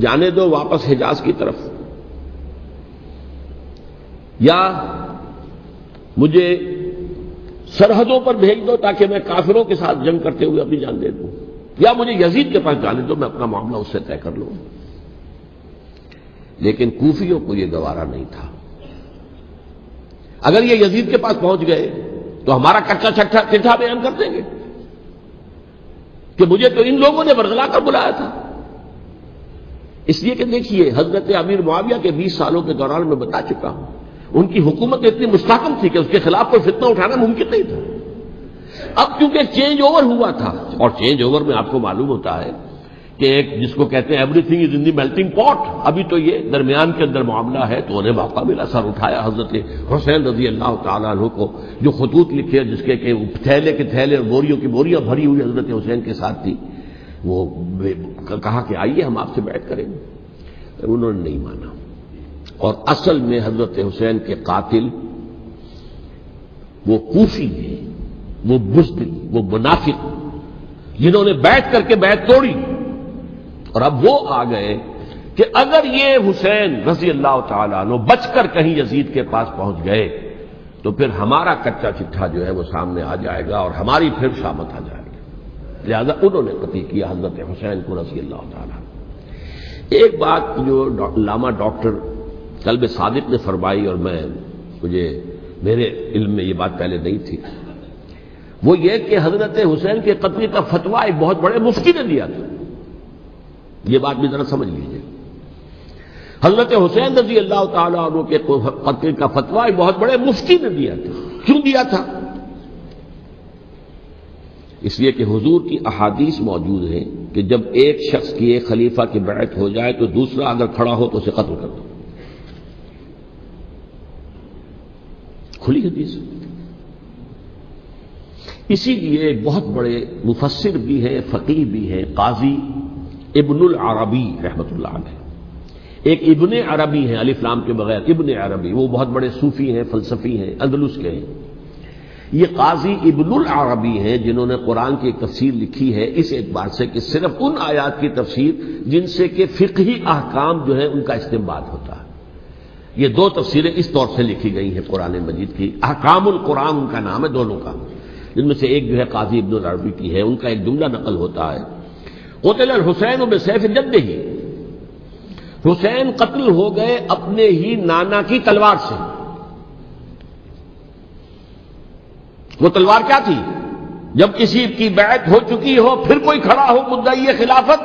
جانے دو واپس حجاز کی طرف، یا مجھے سرحدوں پر بھیج دو تاکہ میں کافروں کے ساتھ جنگ کرتے ہوئے اپنی جان دے دوں، یا مجھے یزید کے پاس جانے دو، میں اپنا معاملہ اس سے طے کر لوں۔ لیکن کوفیوں کو یہ گوارا نہیں تھا۔ اگر یہ یزید کے پاس پہنچ گئے تو ہمارا کچا چٹھا بیان کر دیں گے کہ مجھے تو ان لوگوں نے برگلا کر بلایا تھا۔ اس لیے کہ دیکھیے حضرت امیر معاویہ کے 20 سالوں کے دوران میں بتا چکا ہوں، ان کی حکومت اتنی مستحکم تھی کہ اس کے خلاف کوئی فتنہ اٹھانا ممکن نہیں تھا۔ اب کیونکہ چینج اوور ہوا تھا، اور چینج اوور میں آپ کو معلوم ہوتا ہے کہ ایک جس کو کہتے ہیں every thing is in the melting پاٹ، ابھی تو یہ درمیان کے اندر معاملہ ہے، تو انہیں موقع ملا، سر اٹھایا حضرت حسین رضی اللہ تعالیٰ عنہ کو، جو خطوط لکھے جس کے کہ تھیلے کے تھیلے اور بوریوں کی بوریاں بھری ہوئی حضرت حسین کے ساتھ تھی، وہ کہا کہ آئیے ہم آپ سے بیعت کریں گے۔ انہوں نے نہیں مانا، اور اصل میں حضرت حسین کے قاتل وہ کوفی ہیں، وہ بزدل، وہ منافق، جنہوں نے بیعت کر کے بیعت توڑی، اور اب وہ آ گئے کہ اگر یہ حسین رضی اللہ تعالیٰ عنہ بچ کر کہیں یزید کے پاس پہنچ گئے تو پھر ہمارا کچا چٹھا جو ہے وہ سامنے آ جائے گا اور ہماری پھر شامت آ جائے گی۔ لہذا انہوں نے قتل کیا حضرت حسین کو رضی اللہ تعالیٰ عنہ۔ ایک بات جو علامہ ڈاکٹر قلب صادق نے فرمائی، اور مجھے میرے علم میں یہ بات پہلے نہیں تھی، وہ یہ کہ حضرت حسین کے قتل کا فتویٰ ایک بہت بڑے مفتی نے دیا تھا۔ یہ بات بھی ذرا سمجھ لیجیے۔ حضرت حسین رضی اللہ تعالیٰ عنہ کے قتل کا فتویٰ ایک بہت بڑے مفتی نے دیا تھا. کیوں دیا تھا؟ اس لیے کہ حضور کی احادیث موجود ہیں کہ جب ایک شخص کی ایک خلیفہ کی بیعت ہو جائے تو دوسرا اگر کھڑا ہو تو اسے قتل کر دو. کھلی حدیث. اسی لیے ایک بہت بڑے مفسر بھی ہیں، فقیہ بھی ہیں، قاضی ابن العربی رحمۃ اللہ علیہ. ایک ابن عربی ہیں الف لام کے بغیر، ابن عربی، وہ بہت بڑے صوفی ہیں، فلسفی ہیں، اندلس کے ہیں. یہ قاضی ابن العربی ہیں جنہوں نے قرآن کی ایک تفسیر لکھی ہے اس اعتبار سے کہ صرف ان آیات کی تفسیر جن سے کہ فقہی احکام جو ہے ان کا استنباط ہوتا ہے. یہ دو تفسیریں اس طور سے لکھی گئی ہیں قرآن مجید کی. احکام القرآن ان کا نام ہے دونوں کا، جن میں سے ایک جو ہے قاضی ابن العربی کی ہے. ان کا ایک جملہ نقل ہوتا ہے، قتل الحسین بسیف جدہ، حسین قتل ہو گئے اپنے ہی نانا کی تلوار سے. وہ تلوار کیا تھی؟ جب کسی کی بیعت ہو چکی ہو پھر کوئی کھڑا ہو مدعی خلافت.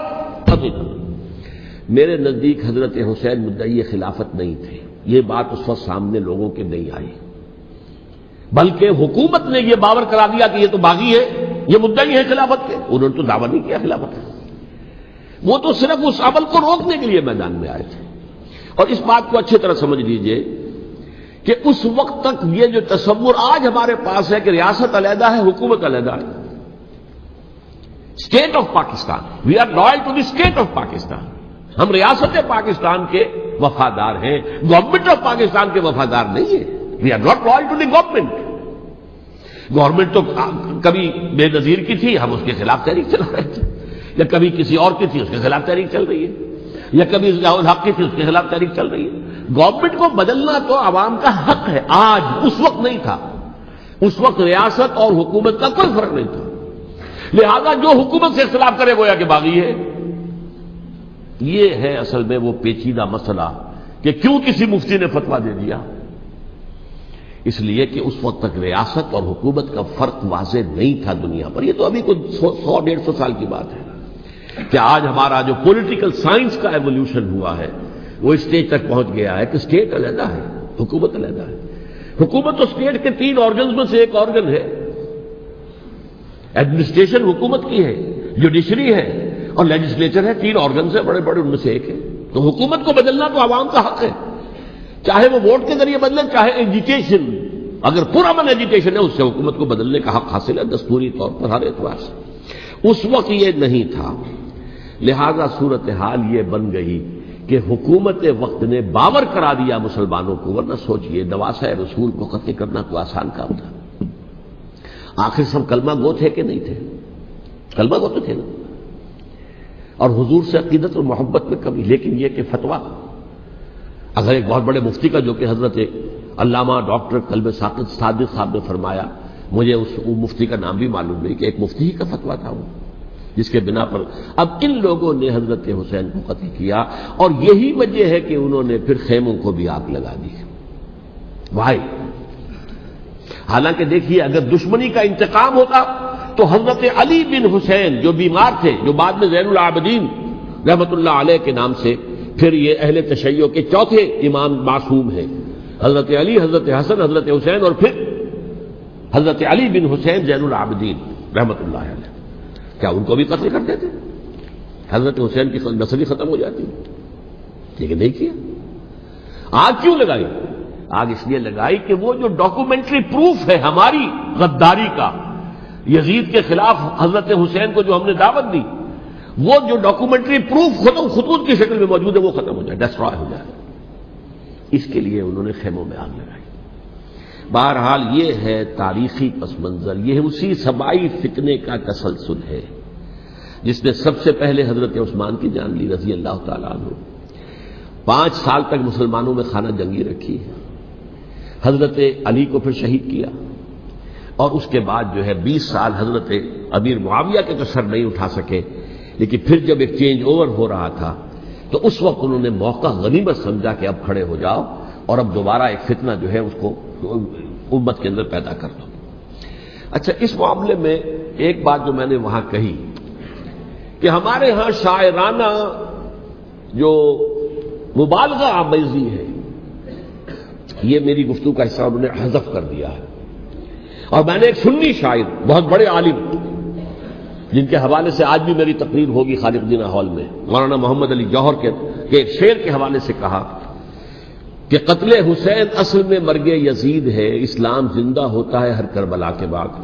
میرے نزدیک حضرت حسین مدعی خلافت نہیں تھے. یہ بات اس وقت سامنے لوگوں کے نہیں آئی، بلکہ حکومت نے یہ باور کرا دیا کہ یہ تو باغی ہے، یہ مدعی ہے خلافت کے. انہوں نے تو دعویٰ نہیں کیا خلافت کا، وہ تو صرف اس عمل کو روکنے کے لیے میدان میں آئے تھے. اور اس بات کو اچھی طرح سمجھ لیجئے کہ اس وقت تک یہ جو تصور آج ہمارے پاس ہے کہ ریاست علیحدہ ہے، حکومت علیحدہ ہے. State of Pakistan, we are loyal to the state of Pakistan. ہم ریاست پاکستان کے وفادار ہیں، گورنمنٹ آف پاکستان کے وفادار نہیں ہیں. We are not loyal to the government. Government تو کبھی بے نظیر کی تھی، ہم اس کے خلاف تحریک چلا رہے تھے، یا کبھی کسی اور کی تھی اس کے خلاف تحریک چل رہی ہے، یا کبھی ضیاء الحق کی تھی اس کے خلاف تحریک چل رہی ہے. گورنمنٹ کو بدلنا تو عوام کا حق ہے. آج اس وقت نہیں تھا. اس وقت ریاست اور حکومت کا کوئی فرق نہیں تھا. لہذا جو حکومت سے اختلاف کرے گویا کہ باغی ہے. یہ ہے اصل میں وہ پیچیدہ مسئلہ کہ کیوں کسی مفتی نے فتویٰ دے دیا. اس لیے کہ اس وقت تک ریاست اور حکومت کا فرق واضح نہیں تھا دنیا پر. یہ تو ابھی کوئی 100-150 سال کی بات ہے کہ آج ہمارا جو پولیٹیکل سائنس کا ایولیوشن ہوا ہے وہ اسٹیج تک پہنچ گیا ہے کہ اسٹیٹ علیحدہ ہے، حکومت علیحدہ ہے. حکومت تو اسٹیٹ کے 3 آرگنز میں سے ایک آرگن ہے. ایڈمنسٹریشن حکومت کی ہے، جوڈیشری ہے اور لیجسلیچر ہے. 3 آرگنز ہیں بڑے بڑے، ان میں سے ایک ہے. تو حکومت کو بدلنا تو عوام کا حق ہے، چاہے وہ ووٹ کے ذریعے بدلیں چاہے ایجیٹیشن. اگر پرامن ایجیٹیشن ہے اس سے حکومت کو بدلنے کا حق حاصل ہے دستوری طور پر ہر اعتبار سے. اس وقت یہ نہیں تھا. لہذا صورتحال یہ بن گئی کہ حکومت وقت نے باور کرا دیا مسلمانوں کو. ورنہ سوچئے نواسۂ رسول کو قتل کرنا کوئی آسان کام تھا. آخر سب کلمہ گو تھے کہ نہیں تھے؟ کلمہ گو تو تھے نا، اور حضور سے عقیدت اور محبت میں کمی. لیکن یہ کہ فتویٰ اگر ایک بہت بڑے مفتی کا، جو کہ حضرت علامہ ڈاکٹر قلب صادق صاحب نے فرمایا، مجھے اس مفتی کا نام بھی معلوم نہیں، کہ ایک مفتی ہی کا فتویٰ تھا وہ، جس کے بنا پر اب ان لوگوں نے حضرت حسین کو قتل کیا. اور یہی وجہ ہے کہ انہوں نے پھر خیموں کو بھی آگ لگا دی. بھائی حالانکہ دیکھیے اگر دشمنی کا انتقام ہوتا تو حضرت علی بن حسین جو بیمار تھے، جو بعد میں زین العابدین رحمت اللہ علیہ کے نام سے پھر یہ اہل تشیع کے چوتھے امام معصوم ہیں، حضرت علی، حضرت حسن، حضرت حسین، اور پھر حضرت علی بن حسین زین العابدین رحمت اللہ علیہ، کیا ان کو بھی قتل کر دیتے؟ حضرت حسین کی نسل ہی ختم ہو جاتی. لیکن نہیں کیا. آگ کیوں لگائی؟ آگ اس لیے لگائی کہ وہ جو ڈاکومنٹری پروف ہے ہماری غداری کا یزید کے خلاف حضرت حسین کو جو ہم نے دعوت دی، وہ جو ڈاکومنٹری پروف خطوط کی شکل میں موجود ہے وہ ختم ہو جائے، ڈسٹرائے ہو جائے. اس کے لیے انہوں نے خیموں میں آگ لگائی. بہرحال یہ ہے تاریخی پس منظر. یہ اسی سبائی فتنے کا تسلسل ہے جس نے سب سے پہلے حضرت عثمان کی جان لی رضی اللہ تعالیٰ عنہ. 5 سال تک مسلمانوں میں خانہ جنگی رکھی ہے. حضرت علی کو پھر شہید کیا، اور اس کے بعد جو ہے 20 سال حضرت امیر معاویہ کے تو سر نہیں اٹھا سکے. لیکن پھر جب ایک چینج اوور ہو رہا تھا تو اس وقت انہوں نے موقع غنیمت سمجھا کہ اب کھڑے ہو جاؤ اور اب دوبارہ ایک فتنہ جو ہے اس کو امت کے اندر پیدا کر دو. اچھا، اس معاملے میں ایک بات جو میں نے وہاں کہی کہ ہمارے ہاں شاعرانہ جو مبالغہ آمیزی ہے، یہ میری گفتگو کا حصہ انہوں نے حذف کر دیا ہے۔ اور میں نے ایک سنی شاعر، بہت بڑے عالم، جن کے حوالے سے آج بھی میری تقریر ہوگی خالق جناح ہال میں، مولانا محمد علی جوہر کے ایک شعر کے حوالے سے کہا کہ قتل حسین اصل میں مرگ یزید ہے، اسلام زندہ ہوتا ہے ہر کربلا کے بعد۔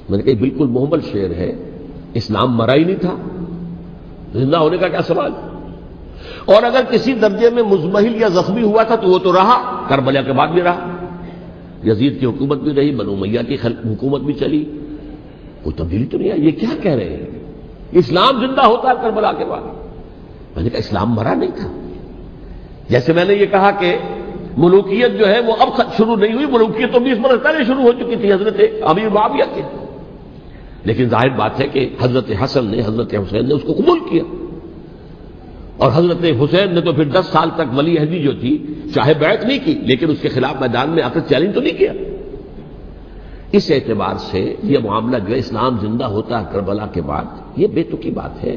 میں نے کہا بالکل محمل شعر ہے، اسلام مرا ہی نہیں تھا، زندہ ہونے کا کیا سوال؟ اور اگر کسی درجے میں مزمحل یا زخمی ہوا تھا تو وہ تو رہا، کربلا کے بعد بھی رہا، یزید کی حکومت بھی رہی، بنو امیہ کی حکومت بھی چلی، کوئی تبدیلی تو نہیں آئی۔ یہ کیا کہہ رہے ہیں؟ اسلام زندہ ہوتا ہے کربلا کے بعد؟ میں نے کہا اسلام مرا نہیں تھا۔ جیسے میں نے یہ کہا کہ ملوکیت جو ہے وہ اب شروع نہیں ہوئی، ملوکیت تو 20 برس پہلے شروع ہو چکی تھی حضرت امیر معاویہ کے، لیکن ظاہر بات ہے کہ حضرت حسن نے، حضرت حسین نے اس کو قبول کیا، اور حضرت حسین نے تو پھر 10 سال تک ولی عہدی جو تھی چاہے بیعت نہیں کی، لیکن اس کے خلاف میدان میں آ کر چیلنج تو نہیں کیا۔ اس اعتبار سے یہ معاملہ جو ہے اسلام زندہ ہوتا ہے کربلا کے بعد، یہ بے تکی بات ہے۔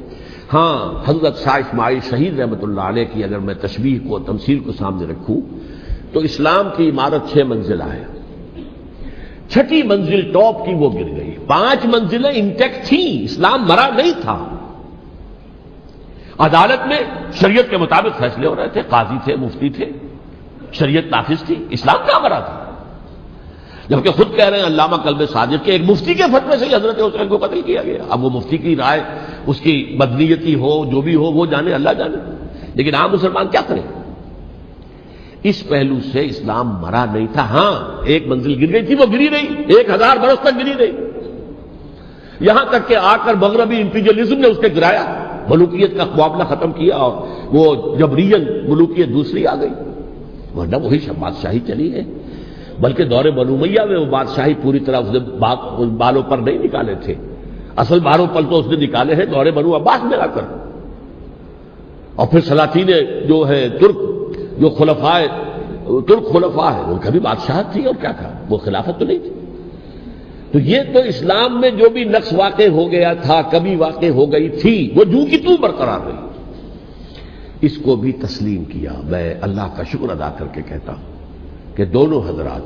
ہاں، حضرت شاہ اسماعیل شہید رحمۃ اللہ علیہ کی اگر میں تشبیہ کو، تمثیل کو سامنے رکھوں تو اسلام کی عمارت 6 منزلہ ہے، 6ٹھی منزل ٹاپ کی وہ گر گئی، 5 منزلیں انٹیکٹ تھیں، اسلام مرا نہیں تھا۔ عدالت میں شریعت کے مطابق فیصلے ہو رہے تھے، قاضی تھے، مفتی تھے، شریعت نافذ تھی، اسلام کہاں مرا تھا؟ جبکہ خود کہہ رہے ہیں علامہ قلب صادق کے ایک مفتی کے فتوے سے ہی حضرت حسین کو قتل کیا گیا۔ اب وہ مفتی کی رائے، اس کی بدنیتی ہو، جو بھی ہو، وہ جانے، اللہ جانے، لیکن عام مسلمان کیا کریں؟ اس پہلو سے اسلام مرا نہیں تھا۔ ہاں، ایک منزل گر گئی تھی، وہ گری رہی، 1000 برس تک گری رہی، یہاں تک کہ آ کر مغربی امپیریلزم نے اس کے گرایا، ملوکیت کا معاملہ ختم کیا، اور وہ جبریاً ملوکیت دوسری آ گئی، ورنہ وہی بادشاہی چلی ہے۔ بلکہ دور بنو امیہ میں وہ بادشاہی پوری طرح اس نے بالوں پر نہیں نکالے تھے، اصل بالوں پر تو اس نے نکالے ہیں دور بنو عباس میں آ کر، اور پھر سلاطین جو ہے ترک، جو ترک خلفاء ہے، ان کا بھی بادشاہت تھی، اور کیا تھا، وہ خلافت تو نہیں تھی۔ تو یہ تو اسلام میں جو بھی نقص واقع ہو گیا تھا، کمی واقع ہو گئی تھی، وہ جو کی تو برقرار رہی، اس کو بھی تسلیم کیا۔ میں اللہ کا شکر ادا کر کے کہتا ہوں کہ دونوں حضرات،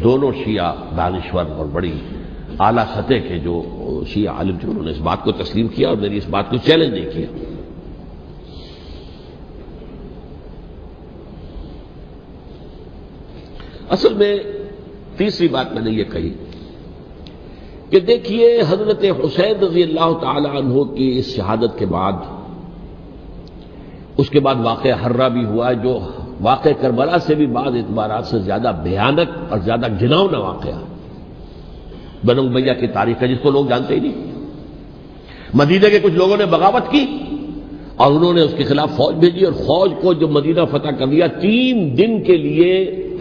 دونوں شیعہ دانشور اور بڑی اعلیٰ سطح کے جو شیعہ عالم تھے، انہوں نے اس بات کو تسلیم کیا اور میری اس بات کو چیلنج نہیں کیا۔ اصل میں تیسری بات میں نے یہ کہی کہ دیکھیے حضرت حسین رضی اللہ تعالی عنہ کی اس شہادت کے بعد، اس کے بعد واقعہ حرہ بھی ہوا، جو واقع کربلا سے بھی بعض اعتبارات سے زیادہ بھیانک اور زیادہ گھناؤنا واقعہ بنو امیہ کی تاریخ ہے، جس کو لوگ جانتے ہی نہیں۔ مدینہ کے کچھ لوگوں نے بغاوت کی اور انہوں نے اس کے خلاف فوج بھیجی، اور فوج کو جو مدینہ فتح کر دیا، 3 دن کے لیے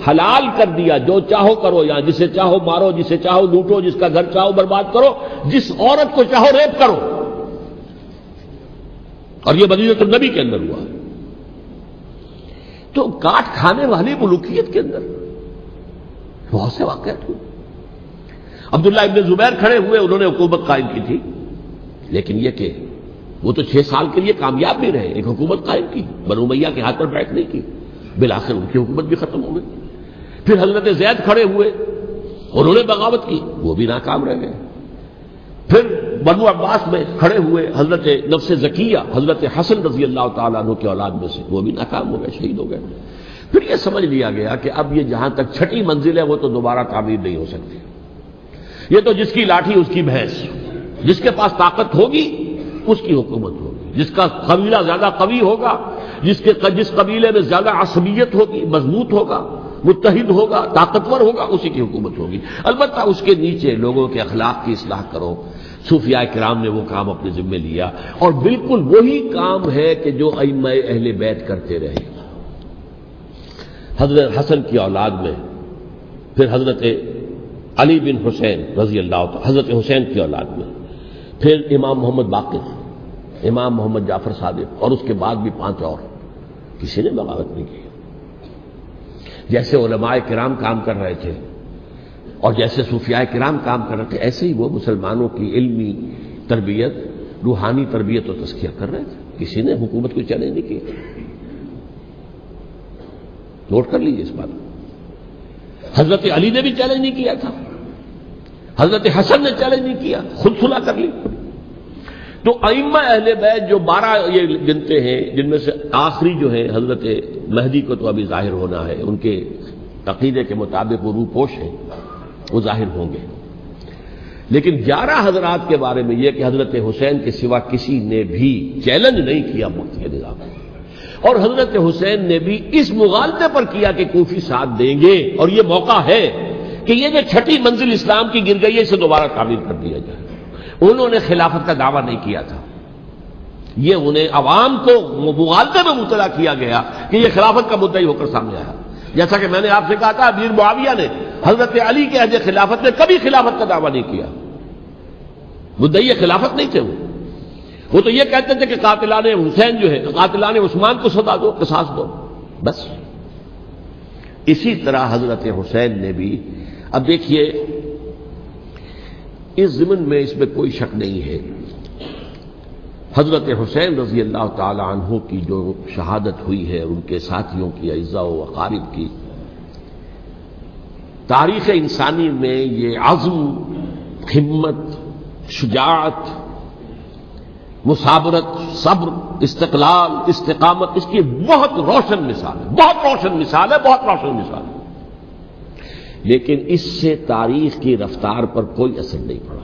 حلال کر دیا، جو چاہو کرو، یہاں جسے چاہو مارو، جسے چاہو لوٹو، جس کا گھر چاہو برباد کرو، جس عورت کو چاہو ریپ کرو، اور یہ مدینہ النبی کے اندر ہوا۔ تو کاٹ کھانے والی ملوکیت کے اندر بہت سے واقعات ہوئے۔ عبداللہ ابن زبیر کھڑے ہوئے، انہوں نے حکومت قائم کی تھی، لیکن یہ کہ وہ تو 6 سال کے لیے کامیاب بھی رہے، ایک حکومت قائم کی، بنو امیہ کے ہاتھ پر بیٹھ نہیں کی، بالآخر ان کی حکومت بھی ختم ہو گئی۔ پھر حضرت زید کھڑے ہوئے، انہوں نے بغاوت کی، وہ بھی ناکام رہ گئے۔ پھر بنو عباس میں کھڑے ہوئے حضرت نفس زکیہ، حضرت حسن رضی اللہ تعالیٰ عنہ کی اولاد میں سے، وہ بھی ناکام ہو گئے، شہید ہو گئے۔ پھر یہ سمجھ لیا گیا کہ اب یہ جہاں تک 6ٹھی منزل ہے وہ تو دوبارہ تعمیر نہیں ہو سکتی، یہ تو جس کی لاٹھی اس کی بھینس، جس کے پاس طاقت ہوگی اس کی حکومت ہوگی، جس کا قبیلہ زیادہ قوی ہوگا، جس قبیلے میں زیادہ عصبیت ہوگی، مضبوط ہوگا، متحد ہوگا، طاقتور ہوگا، اسی کی حکومت ہوگی۔ البتہ اس کے نیچے لوگوں کے اخلاق کی اصلاح کرو۔ صوفیاء کرام نے وہ کام اپنے ذمہ لیا، اور بالکل وہی کام ہے کہ جو ائمہ اہل بیت کرتے رہے۔ حضرت حسن کی اولاد میں، پھر حضرت علی بن حسین رضی اللہ تعالی، حضرت حسین کی اولاد میں، پھر امام محمد باقر، امام محمد جعفر صادق، اور اس کے بعد بھی 5 اور، کسی نے بغاوت نہیں کی۔ جیسے علماء کرام کام کر رہے تھے اور جیسے صوفیاء کرام کام کر رہے تھے، ایسے ہی وہ مسلمانوں کی علمی تربیت، روحانی تربیت و تزکیہ کر رہے تھے، کسی نے حکومت کو چیلنج نہیں کیا۔ نوٹ کر لیجیے اس بات کو. حضرت علی نے بھی چیلنج نہیں کیا تھا, حضرت حسن نے چیلنج نہیں کیا, خود صلح کر لی. تو ائمہ اہل بیت جو 12 یہ گنتے ہیں, جن میں سے آخری جو ہے حضرت مہدی کو تو ابھی ظاہر ہونا ہے, ان کے عقیدے کے مطابق وہ روپوش ہیں, وہ ظاہر ہوں گے. لیکن 11 حضرات کے بارے میں یہ کہ حضرت حسین کے سوا کسی نے بھی چیلنج نہیں کیا وقت کے نظام میں, اور حضرت حسین نے بھی اس مغالطے پر کیا کہ کوفی ساتھ دیں گے, اور یہ موقع ہے کہ یہ جو 6ٹھی منزل اسلام کی گر گئی ہے اسے دوبارہ تعمیر کر دیا جائے. انہوں نے خلافت کا دعویٰ نہیں کیا تھا, یہ انہیں عوام کو مغالطے میں مبتلا کیا گیا کہ یہ خلافت کا مدعی ہو کر سامنے آیا. جیسا کہ میں نے آپ سے کہا تھا, امیر معاویہ نے حضرت علی کے عہد خلافت میں کبھی خلافت کا دعویٰ نہیں کیا, مدعی خلافت نہیں تھے. وہ تو یہ کہتے تھے کہ قاتلان حسین جو ہے, قاتلان عثمان کو سزا دو, قصاص دو, بس. اسی طرح حضرت حسین نے بھی, اب دیکھیے اس ضمن میں اس میں کوئی شک نہیں ہے, حضرت حسین رضی اللہ تعالی عنہ کی جو شہادت ہوئی ہے, ان کے ساتھیوں کی, اعزاء و اقارب کی, تاریخ انسانی میں یہ عزم, ہمت, شجاعت, مثابرت, صبر, استقلال, استقامت, اس کی بہت روشن مثال ہے, بہت روشن مثال ہے, بہت روشن مثال ہے. لیکن اس سے تاریخ کی رفتار پر کوئی اثر نہیں پڑا.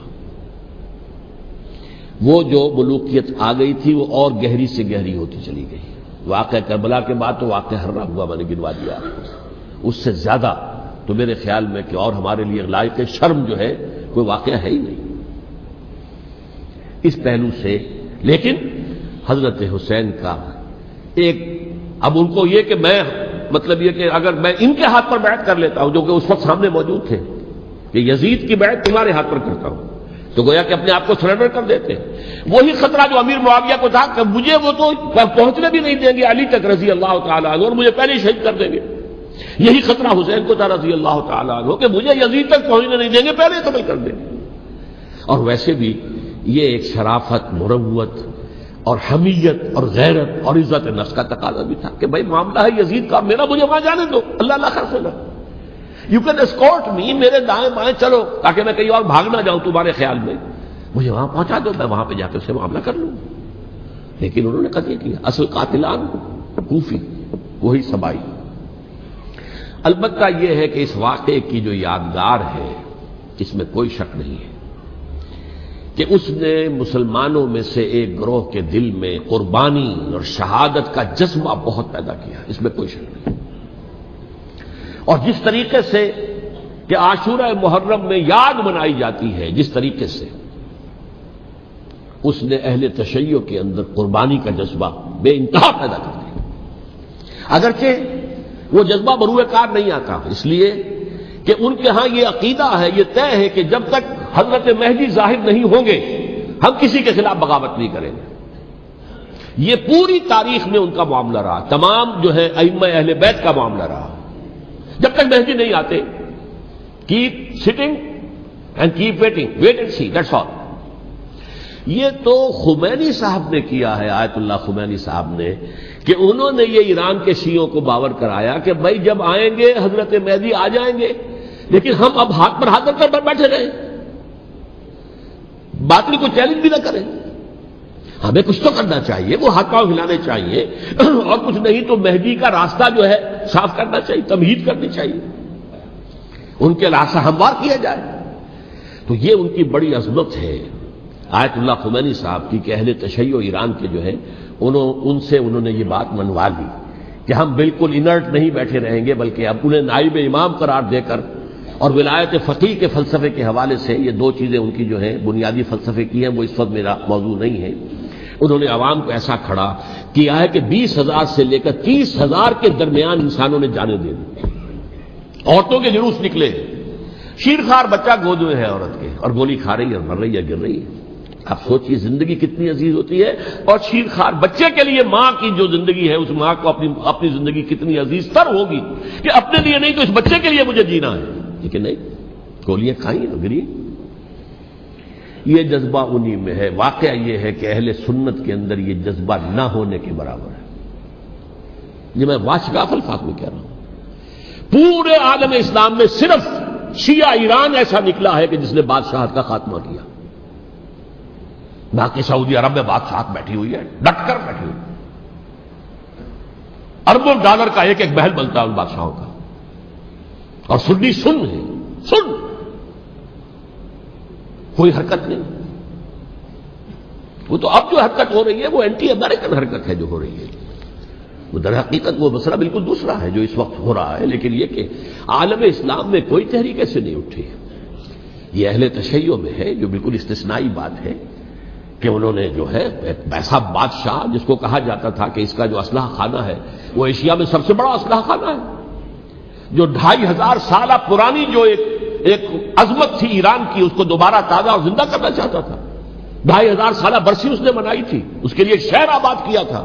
وہ جو ملوکیت آ گئی تھی وہ اور گہری سے گہری ہوتی چلی گئی. واقعہ کربلا کے بعد تو واقعہ ہررا ہوا, میں نے گنوا دیا, اس سے زیادہ تو میرے خیال میں کہ اور ہمارے لیے لائق شرم جو ہے کوئی واقعہ ہے ہی نہیں اس پہلو سے. لیکن حضرت حسین کا ایک, اب ان کو یہ کہ میں مطلب یہ کہ اگر میں ان کے ہاتھ پر بیعت کر لیتا ہوں, جو کہ اس وقت سامنے موجود تھے, کہ یزید کی بیعت تمہارے ہاتھ پر کرتا ہوں, تو گویا کہ اپنے آپ کو سرنڈر کر دیتے. وہی خطرہ جو امیر معاویہ کو تھا کہ مجھے وہ تو پہنچنے بھی نہیں دیں گے علی تک رضی اللہ تعالیٰ عنہ, اور مجھے پہلے ہی شہید کر دیں گے. یہی خطرہ حسین کو تھا رضی اللہ تعالیٰ عنہ کہ مجھے یزید تک پہنچنے نہیں دیں گے, پہلے قتل کر دیں گے. اور ویسے بھی یہ ایک شرافت, مروت اور حمیت اور غیرت اور عزت نفس کا تقاضا بھی تھا کہ بھائی معاملہ ہے یزید کا, میرا مجھے وہاں جانے دو, اللہ اللہ خرچہ, یو کین اسکورٹ می, میرے دائیں بائیں چلو تاکہ میں کہیں اور بھاگ نہ جاؤں تمہارے خیال میں, مجھے وہاں پہنچا دو, میں وہاں پہ جا کے اسے معاملہ کر لوں. لیکن انہوں نے قتل کیا. اصل قاتلان کوفی, وہی سبائی. البتہ یہ ہے کہ اس واقعے کی جو یادگار ہے اس میں کوئی شک نہیں ہے کہ اس نے مسلمانوں میں سے ایک گروہ کے دل میں قربانی اور شہادت کا جذبہ بہت پیدا کیا, اس میں کوئی شک نہیں. اور جس طریقے سے کہ عاشورہ محرم میں یاد منائی جاتی ہے, جس طریقے سے اس نے اہل تشیع کے اندر قربانی کا جذبہ بے انتہا پیدا کر دیا. اگرچہ وہ جذبہ بروئے کار نہیں آتا, اس لیے کہ ان کے ہاں یہ عقیدہ ہے, یہ طے ہے کہ جب تک حضرت مہدی ظاہر نہیں ہوں گے ہم کسی کے خلاف بغاوت نہیں کریں گے. یہ پوری تاریخ میں ان کا معاملہ رہا, تمام جو ہے ائمہ اہل بیت کا معاملہ رہا. جب تک مہدی نہیں آتے, keep sitting and keep waiting, wait and see, that's all. یہ تو خمینی صاحب نے کیا ہے, آیت اللہ خمینی صاحب نے, کہ انہوں نے یہ ایران کے شیعوں کو باور کرایا کہ بھائی جب آئیں گے حضرت مہدی آ جائیں گے, لیکن ہم اب ہاتھ پر ہاتھ رکھ کر بیٹھے رہیں, باطل کو چیلنج بھی نہ کریں. ہمیں کچھ تو کرنا چاہیے, وہ ہاتھ پاؤں ہلانے چاہیے, اور کچھ نہیں تو مہدی کا راستہ جو ہے صاف کرنا چاہیے, تمہید کرنی چاہیے, ان کے راستہ ہموار کیا جائے. تو یہ ان کی بڑی عظمت ہے آیت اللہ خمینی صاحب کی کہ اہل تشیع ایران کے جو ہے ان سے انہوں نے یہ بات منوا لی کہ ہم بالکل انرٹ نہیں بیٹھے رہیں گے, بلکہ اب انہیں نائب امام قرار دے کر اور ولایت فقیہ کے فلسفے کے حوالے سے, یہ دو چیزیں ان کی جو ہیں بنیادی فلسفے کی ہیں, وہ اس وقت میرا موضوع نہیں ہے. انہوں نے عوام کو ایسا کھڑا کیا ہے کہ 20,000 سے لے کر 30,000 کے درمیان انسانوں نے جانے دے دی. عورتوں کے جلوس نکلے, شیرخوار بچہ گود میں ہے عورت کے, اور گولی کھا رہی ہے, مر رہی ہے, گر رہی ہے. آپ سوچئے زندگی کتنی عزیز ہوتی ہے, اور شیرخوار بچے کے لیے ماں کی جو زندگی ہے اس ماں کو اپنی زندگی کتنی عزیز تر ہوگی کہ اپنے لیے نہیں تو اس بچے کے لیے مجھے جینا ہے. لیکن نہیں, گولیاں کھائیں گری. یہ جذبہ انہی میں ہے. واقعہ یہ ہے کہ اہل سنت کے اندر یہ جذبہ نہ ہونے کے برابر ہے. یہ میں واشگاف الفاظ میں کہہ رہا ہوں. پورے عالم اسلام میں صرف شیعہ ایران ایسا نکلا ہے کہ جس نے بادشاہت کا خاتمہ کیا. باقی سعودی عرب میں بادشاہت بیٹھی ہوئی ہے، ڈٹ کر بیٹھی ہوئی. اربوں ڈالر کا ایک ایک محل بنتا ہے ان بادشاہوں کا، اور سنی سن ہے، سن کوئی حرکت نہیں. وہ تو اب جو حرکت ہو رہی ہے وہ اینٹی امریکن حرکت ہے جو ہو رہی ہے. وہ در حقیقت وہ مسئلہ بالکل دوسرا ہے جو اس وقت ہو رہا ہے. لیکن یہ کہ عالم اسلام میں کوئی تحریک ایسے نہیں اٹھی. یہ اہل تشیع میں ہے جو بالکل استثنائی بات ہے کہ انہوں نے جو ہے ایسا بادشاہ جس کو کہا جاتا تھا کہ اس کا جو اسلحہ خانہ ہے وہ ایشیا میں سب سے بڑا اسلحہ خانہ ہے، جو 2500 سالہ پرانی جو ایک عظمت تھی ایران کی اس کو دوبارہ تازہ اور زندہ کرنا چاہتا تھا. 2500 سالہ برسی اس نے منائی تھی، اس کے لیے شہر آباد کیا تھا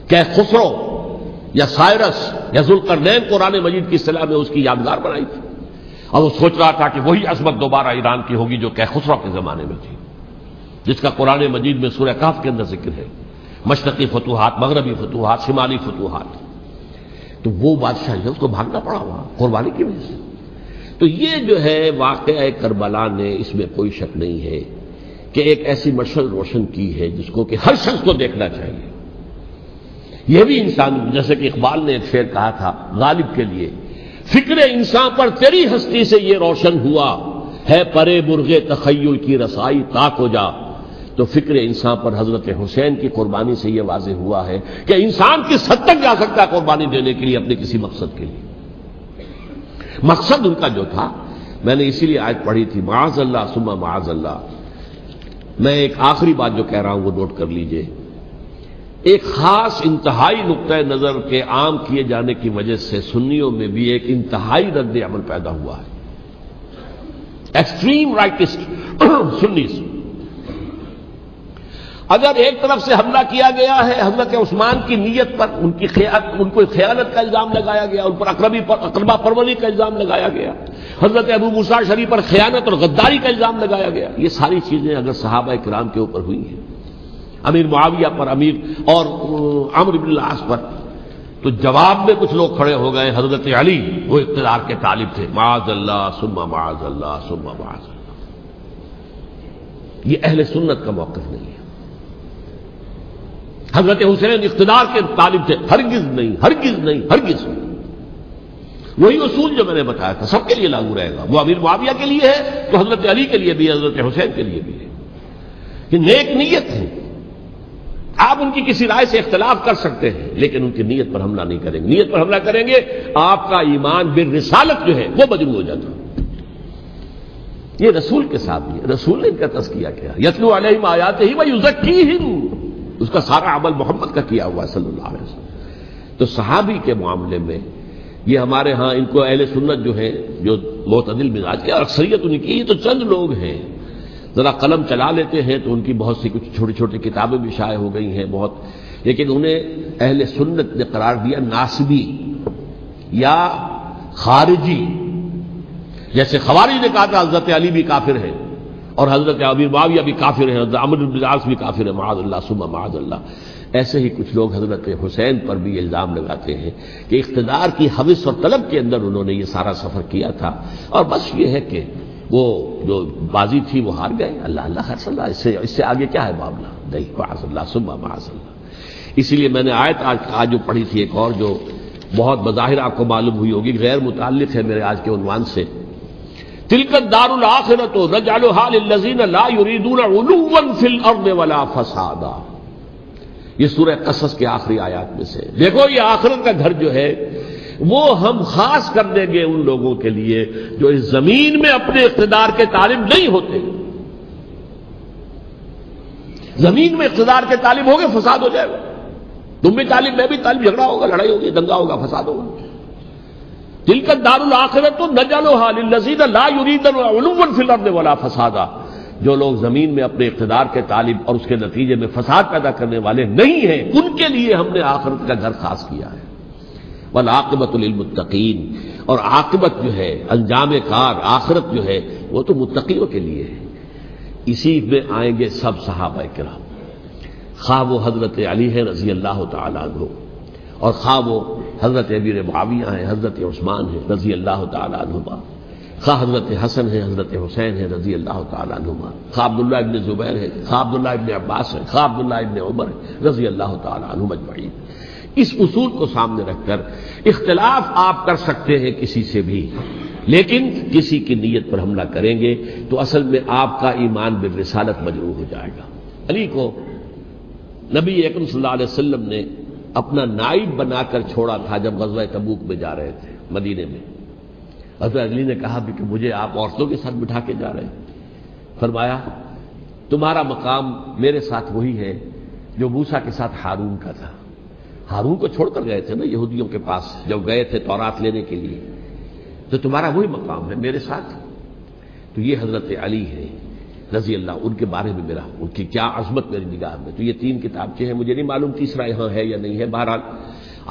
کہ خسرو یا سائرس یا ذوالقرنین قرآن مجید کی اصطلاح میں اس کی یادگار بنائی تھی. اور وہ سوچ رہا تھا کہ وہی عظمت دوبارہ ایران کی ہوگی جو کہ خسرو کے زمانے میں تھی، جس کا قرآن مجید میں سورہ کہف کے اندر ذکر ہے. مشرقی فتوحات، مغربی فتوحات، شمالی فتوحات. تو وہ بادشاہ ہے اس کو بھاگنا پڑا ہوا قربانی کی وجہ سے. تو یہ جو ہے واقعہ کربلا نے اس میں کوئی شک نہیں ہے کہ ایک ایسی مشعل روشن کی ہے جس کو کہ ہر شخص کو دیکھنا چاہیے. یہ بھی انسان، جیسے کہ اقبال نے ایک شعر کہا تھا غالب کے لیے، فکر انسان پر تیری ہستی سے یہ روشن ہوا ہے پرے مرغ تخیل کی رسائی تاک ہو جا. تو فکر انسان پر حضرت حسین کی قربانی سے یہ واضح ہوا ہے کہ انسان کس حد تک جا سکتا ہے قربانی دینے کے لیے اپنے کسی مقصد کے لیے. مقصد ان کا جو تھا، میں نے اسی لیے آیت پڑھی تھی معاذ اللہ ثم معاذ اللہ. میں ایک آخری بات جو کہہ رہا ہوں وہ نوٹ کر لیجئے. ایک خاص انتہائی نقطۂ نظر کے عام کیے جانے کی وجہ سے سنیوں میں بھی ایک انتہائی رد عمل پیدا ہوا ہے. Extreme rightist سنیز. اگر ایک طرف سے حملہ کیا گیا ہے حضرت عثمان کی نیت پر، ان کو خیانت کا الزام لگایا گیا، ان پر اقربا پروری کا الزام لگایا گیا، حضرت ابو موسیٰ شریف پر خیانت اور غداری کا الزام لگایا گیا، یہ ساری چیزیں اگر صحابہ کرام کے اوپر ہوئی ہیں، امیر معاویہ پر، امیر اور عمرو بن العاص پر، تو جواب میں کچھ لوگ کھڑے ہو گئے. حضرت علی وہ اقتدار کے طالب تھے، معاذ اللہ ثم معاذ اللہ ثم معاذ اللہ. یہ اہل سنت کا موقف نہیں ہے. حضرت حسین اقتدار کے طالب تھے، ہرگز نہیں، ہرگز نہیں، ہرگز نہیں. وہی اصول جو میں نے بتایا تھا سب کے لیے لاگو رہے گا. وہ امیر معاویہ کے لیے ہے تو حضرت علی کے لیے بھی ہے، حضرت حسین کے لیے بھی ہے. کہ نیک نیت ہے، آپ ان کی کسی رائے سے اختلاف کر سکتے ہیں لیکن ان کی نیت پر حملہ نہیں کریں گے. نیت پر حملہ کریں گے آپ کا ایمان بالرسالت جو ہے وہ مجروح ہو جاتا. یہ رسول کے ساتھ بھی ہے، رسول نے ان کا تزکیہ کیا، یتلو علیہم آیاتہ ویزکیہم، اس کا سارا عمل محمد کا کیا ہوا ہے صلی اللہ علیہ وسلم. تو صحابی کے معاملے میں یہ ہمارے ہاں ان کو اہل سنت جو ہے جو معتدل مزاج کے، اور اکثریت ان کی، یہ تو چند لوگ ہیں ذرا قلم چلا لیتے ہیں تو ان کی بہت سی کچھ چھوٹی چھوٹی کتابیں بھی شائع ہو گئی ہیں بہت، لیکن انہیں اہل سنت نے قرار دیا ناسبی یا خارجی. جیسے خوارج نے کہا تھا حضرت علی بھی کافر ہے اور حضرت امیر معاویہ بھی کافر ہیں، حضرت عمرو بن العاص بھی کافر ہے، معاذ اللہ ثم معاذ اللہ. ایسے ہی کچھ لوگ حضرت حسین پر بھی الزام لگاتے ہیں کہ اقتدار کی حوث اور طلب کے اندر انہوں نے یہ سارا سفر کیا تھا اور بس یہ ہے کہ وہ جو بازی تھی وہ ہار گئے. اللہ اللہ خیر صلی اللہ، اس سے آگے کیا ہے معاملہ؟ نہیں، معاذ اللہ ثم معاذ اللہ. اسی لیے میں نے آیت آج جو پڑھی تھی ایک اور جو بہت بظاہر آپ کو معلوم ہوئی ہوگی، غیر متعلق ہے میرے آج کے عنوان سے. تلک الدار الآخرۃ نجعلھا للذین لا یریدون علوا فی الارض ولا فسادا. یہ سورہ قصص کے آخری آیات میں سے. دیکھو یہ آخرت کا گھر جو ہے وہ ہم خاص کر دیں گے ان لوگوں کے لیے جو اس زمین میں اپنے اقتدار کے طالب نہیں ہوتے. زمین میں اقتدار کے طالب ہو گے فساد ہو جائے گا. تم بھی طالب، میں بھی طالب، جھگڑا ہوگا، لڑائی ہوگی، دنگا ہوگا، فساد ہوگا. تلک الدار الآخرۃ نجعلھا للذین لا یریدون علوا فی الارض ولا فسادا. جو لوگ زمین میں اپنے اقتدار کے طالب اور اس کے نتیجے میں فساد پیدا کرنے والے نہیں ہیں ان کے لیے ہم نے آخرت کا گھر خاص کیا ہے. والعاقبۃ للمتقین، اور عاقبت جو ہے، انجام کار، آخرت جو ہے وہ تو متقیوں کے لیے ہے. اسی میں آئیں گے سب صحابہ کرام، خواہ وہ حضرت علی ہے رضی اللہ تعالیٰ عنہ، اور خواہ وہ حضرت امیر معاویہ ہیں، حضرت عثمان ہیں رضی اللہ تعالیٰ عنہما، خواہ حضرت حسن ہیں، حضرت حسین ہیں رضی اللہ تعالیٰ عنہما، خواہ عبداللہ ابن زبیر ہے، خواہ عبداللہ ابن عباس ہے، خواہ عبداللہ ابن عمر ہے رضی اللہ تعالیٰ عنہم اجمعین۔ اس اصول کو سامنے رکھ کر اختلاف آپ کر سکتے ہیں کسی سے بھی، لیکن کسی کی نیت پر حملہ کریں گے تو اصل میں آپ کا ایمان بالرسالت مجروح ہو جائے گا۔ علی کو نبی اکرم صلی اللہ علیہ وسلم نے اپنا نائب بنا کر چھوڑا تھا جب غزوہ تبوک میں جا رہے تھے مدینے میں۔ حضرت علی نے کہا کہ مجھے آپ عورتوں کے ساتھ بٹھا کے جا رہے ہیں۔ فرمایا تمہارا مقام میرے ساتھ وہی ہے جو موسیٰ کے ساتھ ہارون کا تھا۔ ہارون کو چھوڑ کر گئے تھے نا یہودیوں کے پاس جب گئے تھے تورات لینے کے لیے، تو تمہارا وہی مقام ہے میرے ساتھ۔ تو یہ حضرت علی ہے رضی اللہ، ان کے بارے میں میرا ان کی کیا عظمت میری نگاہ میں۔ تو یہ 3 کتابچے ہیں، مجھے نہیں معلوم تیسرا یہاں ہے یا نہیں ہے، بہرحال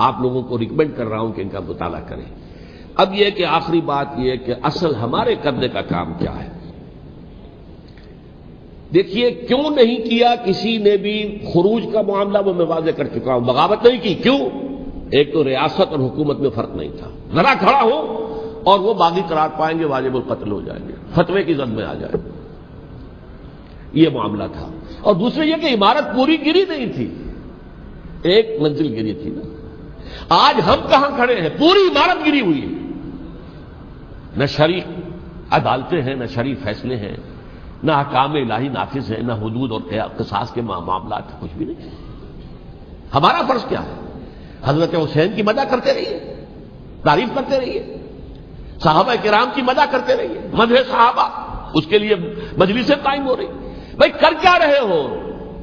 آپ لوگوں کو ریکمینڈ کر رہا ہوں کہ ان کا مطالعہ کریں۔ اب یہ کہ آخری بات یہ کہ اصل ہمارے کرنے کا کام کیا ہے۔ دیکھیے کیوں نہیں کیا کسی نے بھی خروج کا معاملہ، وہ میں واضح کر چکا ہوں، بغاوت نہیں کی۔ کیوں؟ ایک تو ریاست اور حکومت میں فرق نہیں تھا، ذرا کھڑا ہو اور وہ باغی قرار پائیں گے، واجب القتل ہو جائیں گے، فتوے کی زد میں آ جائے، یہ معاملہ تھا۔ اور دوسرے یہ کہ عمارت پوری گری نہیں تھی، ایک منزل گری تھی نا۔ آج ہم کہاں کھڑے ہیں؟ پوری عمارت گری ہوئی ہے، نہ شرعی عدالتیں ہیں، نہ شرعی فیصلے ہیں، نہ احکام الہی نافذ ہیں، نہ حدود اور قصاص کے معاملات، کچھ بھی نہیں۔ ہمارا فرض کیا ہے؟ حضرت حسین کی مدح کرتے رہیے، تعریف کرتے رہیے، صحابہ کرام کی مدح کرتے رہیے، مدح صحابہ، اس کے لیے مجلسیں قائم ہو رہی۔ بھائی کر کیا رہے ہو؟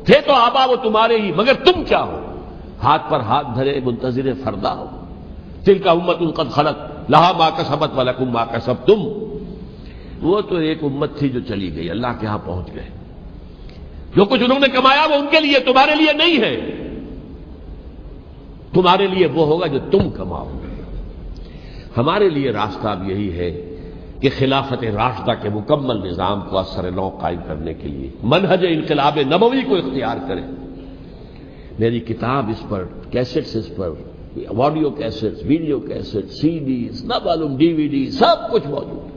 تھے تو آبا وہ تمہارے ہی، مگر تم کیا ہو؟ ہاتھ پر ہاتھ دھرے منتظر فردا ہو۔ تلک امت قد خلت لہا ما کسبت ولکم ما کسبتم۔ وہ تو ایک امت تھی جو چلی گئی، اللہ کے ہاں پہنچ گئے، جو کچھ انہوں نے کمایا وہ ان کے لیے، تمہارے لیے نہیں ہے۔ تمہارے لیے وہ ہوگا جو تم کماؤ گے۔ ہمارے لیے راستہ اب یہی ہے کہ خلافت راشدہ کے مکمل نظام کو اثر نو قائم کرنے کے لیے منہج انقلاب نبوی کو اختیار کریں۔ میری کتاب اس پر، کیسٹس اس پر، آڈیو کیسٹس، ویڈیو کیسٹ، سی ڈیز، نہ معلوم ڈی وی ڈی، سب کچھ موجود ہے۔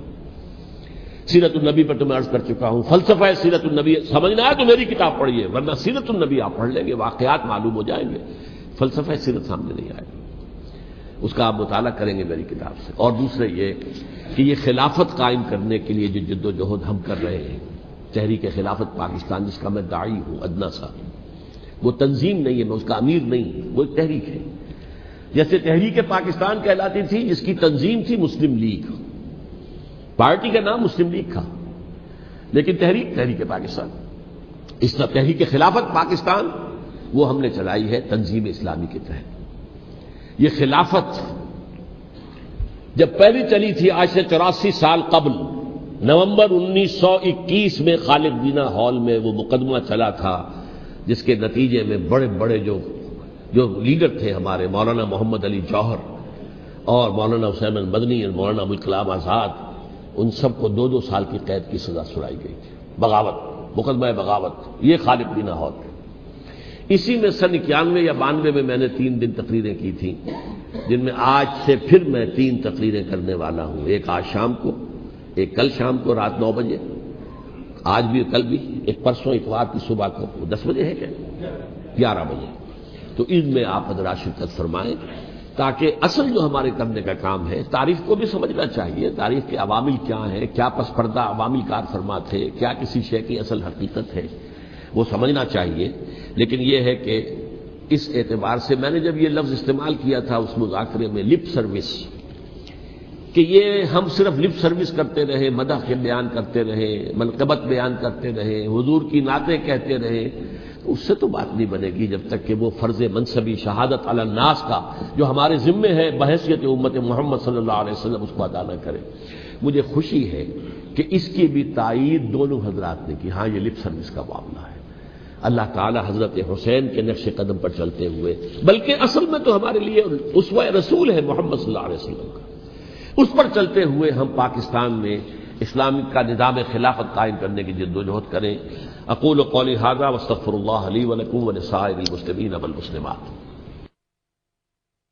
سیرت النبی پر تو میں عرض کر چکا ہوں، فلسفہ سیرت النبی سمجھنا ہے تو میری کتاب پڑھیے، ورنہ سیرت النبی آپ پڑھ لیں گے، واقعات معلوم ہو جائیں گے، فلسفہ سیرت سامنے نہیں آئے گا، اس کا آپ مطالعہ کریں گے میری کتاب سے۔ اور دوسرے یہ کہ یہ خلافت قائم کرنے کے لیے جو جد و جہد ہم کر رہے ہیں، تحریک خلافت پاکستان جس کا میں داعی ہوں ادنا سا، وہ تنظیم نہیں ہے، میں اس کا امیر نہیں، وہ ایک تحریک ہے۔ جیسے تحریک پاکستان کہلاتی تھی جس کی تنظیم تھی مسلم لیگ، پارٹی کا نام مسلم لیگ تھا، لیکن تحریک پاکستان، اس طرح تحریک خلافت پاکستان وہ ہم نے چلائی ہے تنظیم اسلامی کے تحت۔ یہ خلافت جب پہلی چلی تھی آج سے 84 سال قبل، نومبر 1921 میں خالد بینا ہال میں وہ مقدمہ چلا تھا، جس کے نتیجے میں بڑے بڑے جو لیڈر تھے ہمارے، مولانا محمد علی جوہر اور مولانا حسین المدنی اور مولانا ابوالکلام آزاد، ان سب کو 2 سال کی قید کی سزا سنائی گئی تھی، بغاوت، مقدمہ بغاوت، یہ خالد بینا ہال۔ اسی میں سن 91 یا 92 میں نے 3 دن تقریریں کی تھیں، جن میں آج سے پھر میں 3 تقریریں کرنے والا ہوں، ایک آج شام کو، ایک کل شام کو رات 9 بجے، آج بھی کل بھی، ایک پرسوں اتوار کی صبح کو 10 بجے ہے کیا 11 بجے۔ تو ان میں آپ حضرات شرکت فرمائیں، تاکہ اصل جو ہمارے کرنے کا کام ہے، تاریخ کو بھی سمجھنا چاہیے، تاریخ کے عوامل کیا ہیں، کیا پس پردہ عوامل کار فرما تھے، کیا کسی شے کی اصل حقیقت ہے، وہ سمجھنا چاہیے۔ لیکن یہ ہے کہ اس اعتبار سے میں نے جب یہ لفظ استعمال کیا تھا اس مذاکرے میں، لپ سروس، کہ یہ ہم صرف لپ سروس کرتے رہے، مدح کے بیان کرتے رہے، منقبت بیان کرتے رہے، حضور کی نعتیں کہتے رہے، اس سے تو بات نہیں بنے گی جب تک کہ وہ فرض منصبی شہادت علی الناس کا جو ہمارے ذمے ہے بحیثیت امت محمد صلی اللہ علیہ وسلم اس کو ادا نہ کرے۔ مجھے خوشی ہے کہ اس کی بھی تائید دونوں حضرات نے کی، ہاں یہ لپ سروس کا معاملہ ہے۔ اللہ تعالی حضرت حسین کے نقش قدم پر چلتے ہوئے، بلکہ اصل میں تو ہمارے لیے اسوہ رسول ہے محمد صلی اللہ علیہ وسلم کا، اس پر چلتے ہوئے ہم پاکستان میں اسلام کا نظام خلافت قائم کرنے کی جد و جہد کریں۔ اقول قولی ھذا واستغفر اللہ لی ولکم ولسائر المسلمین والمسلمات۔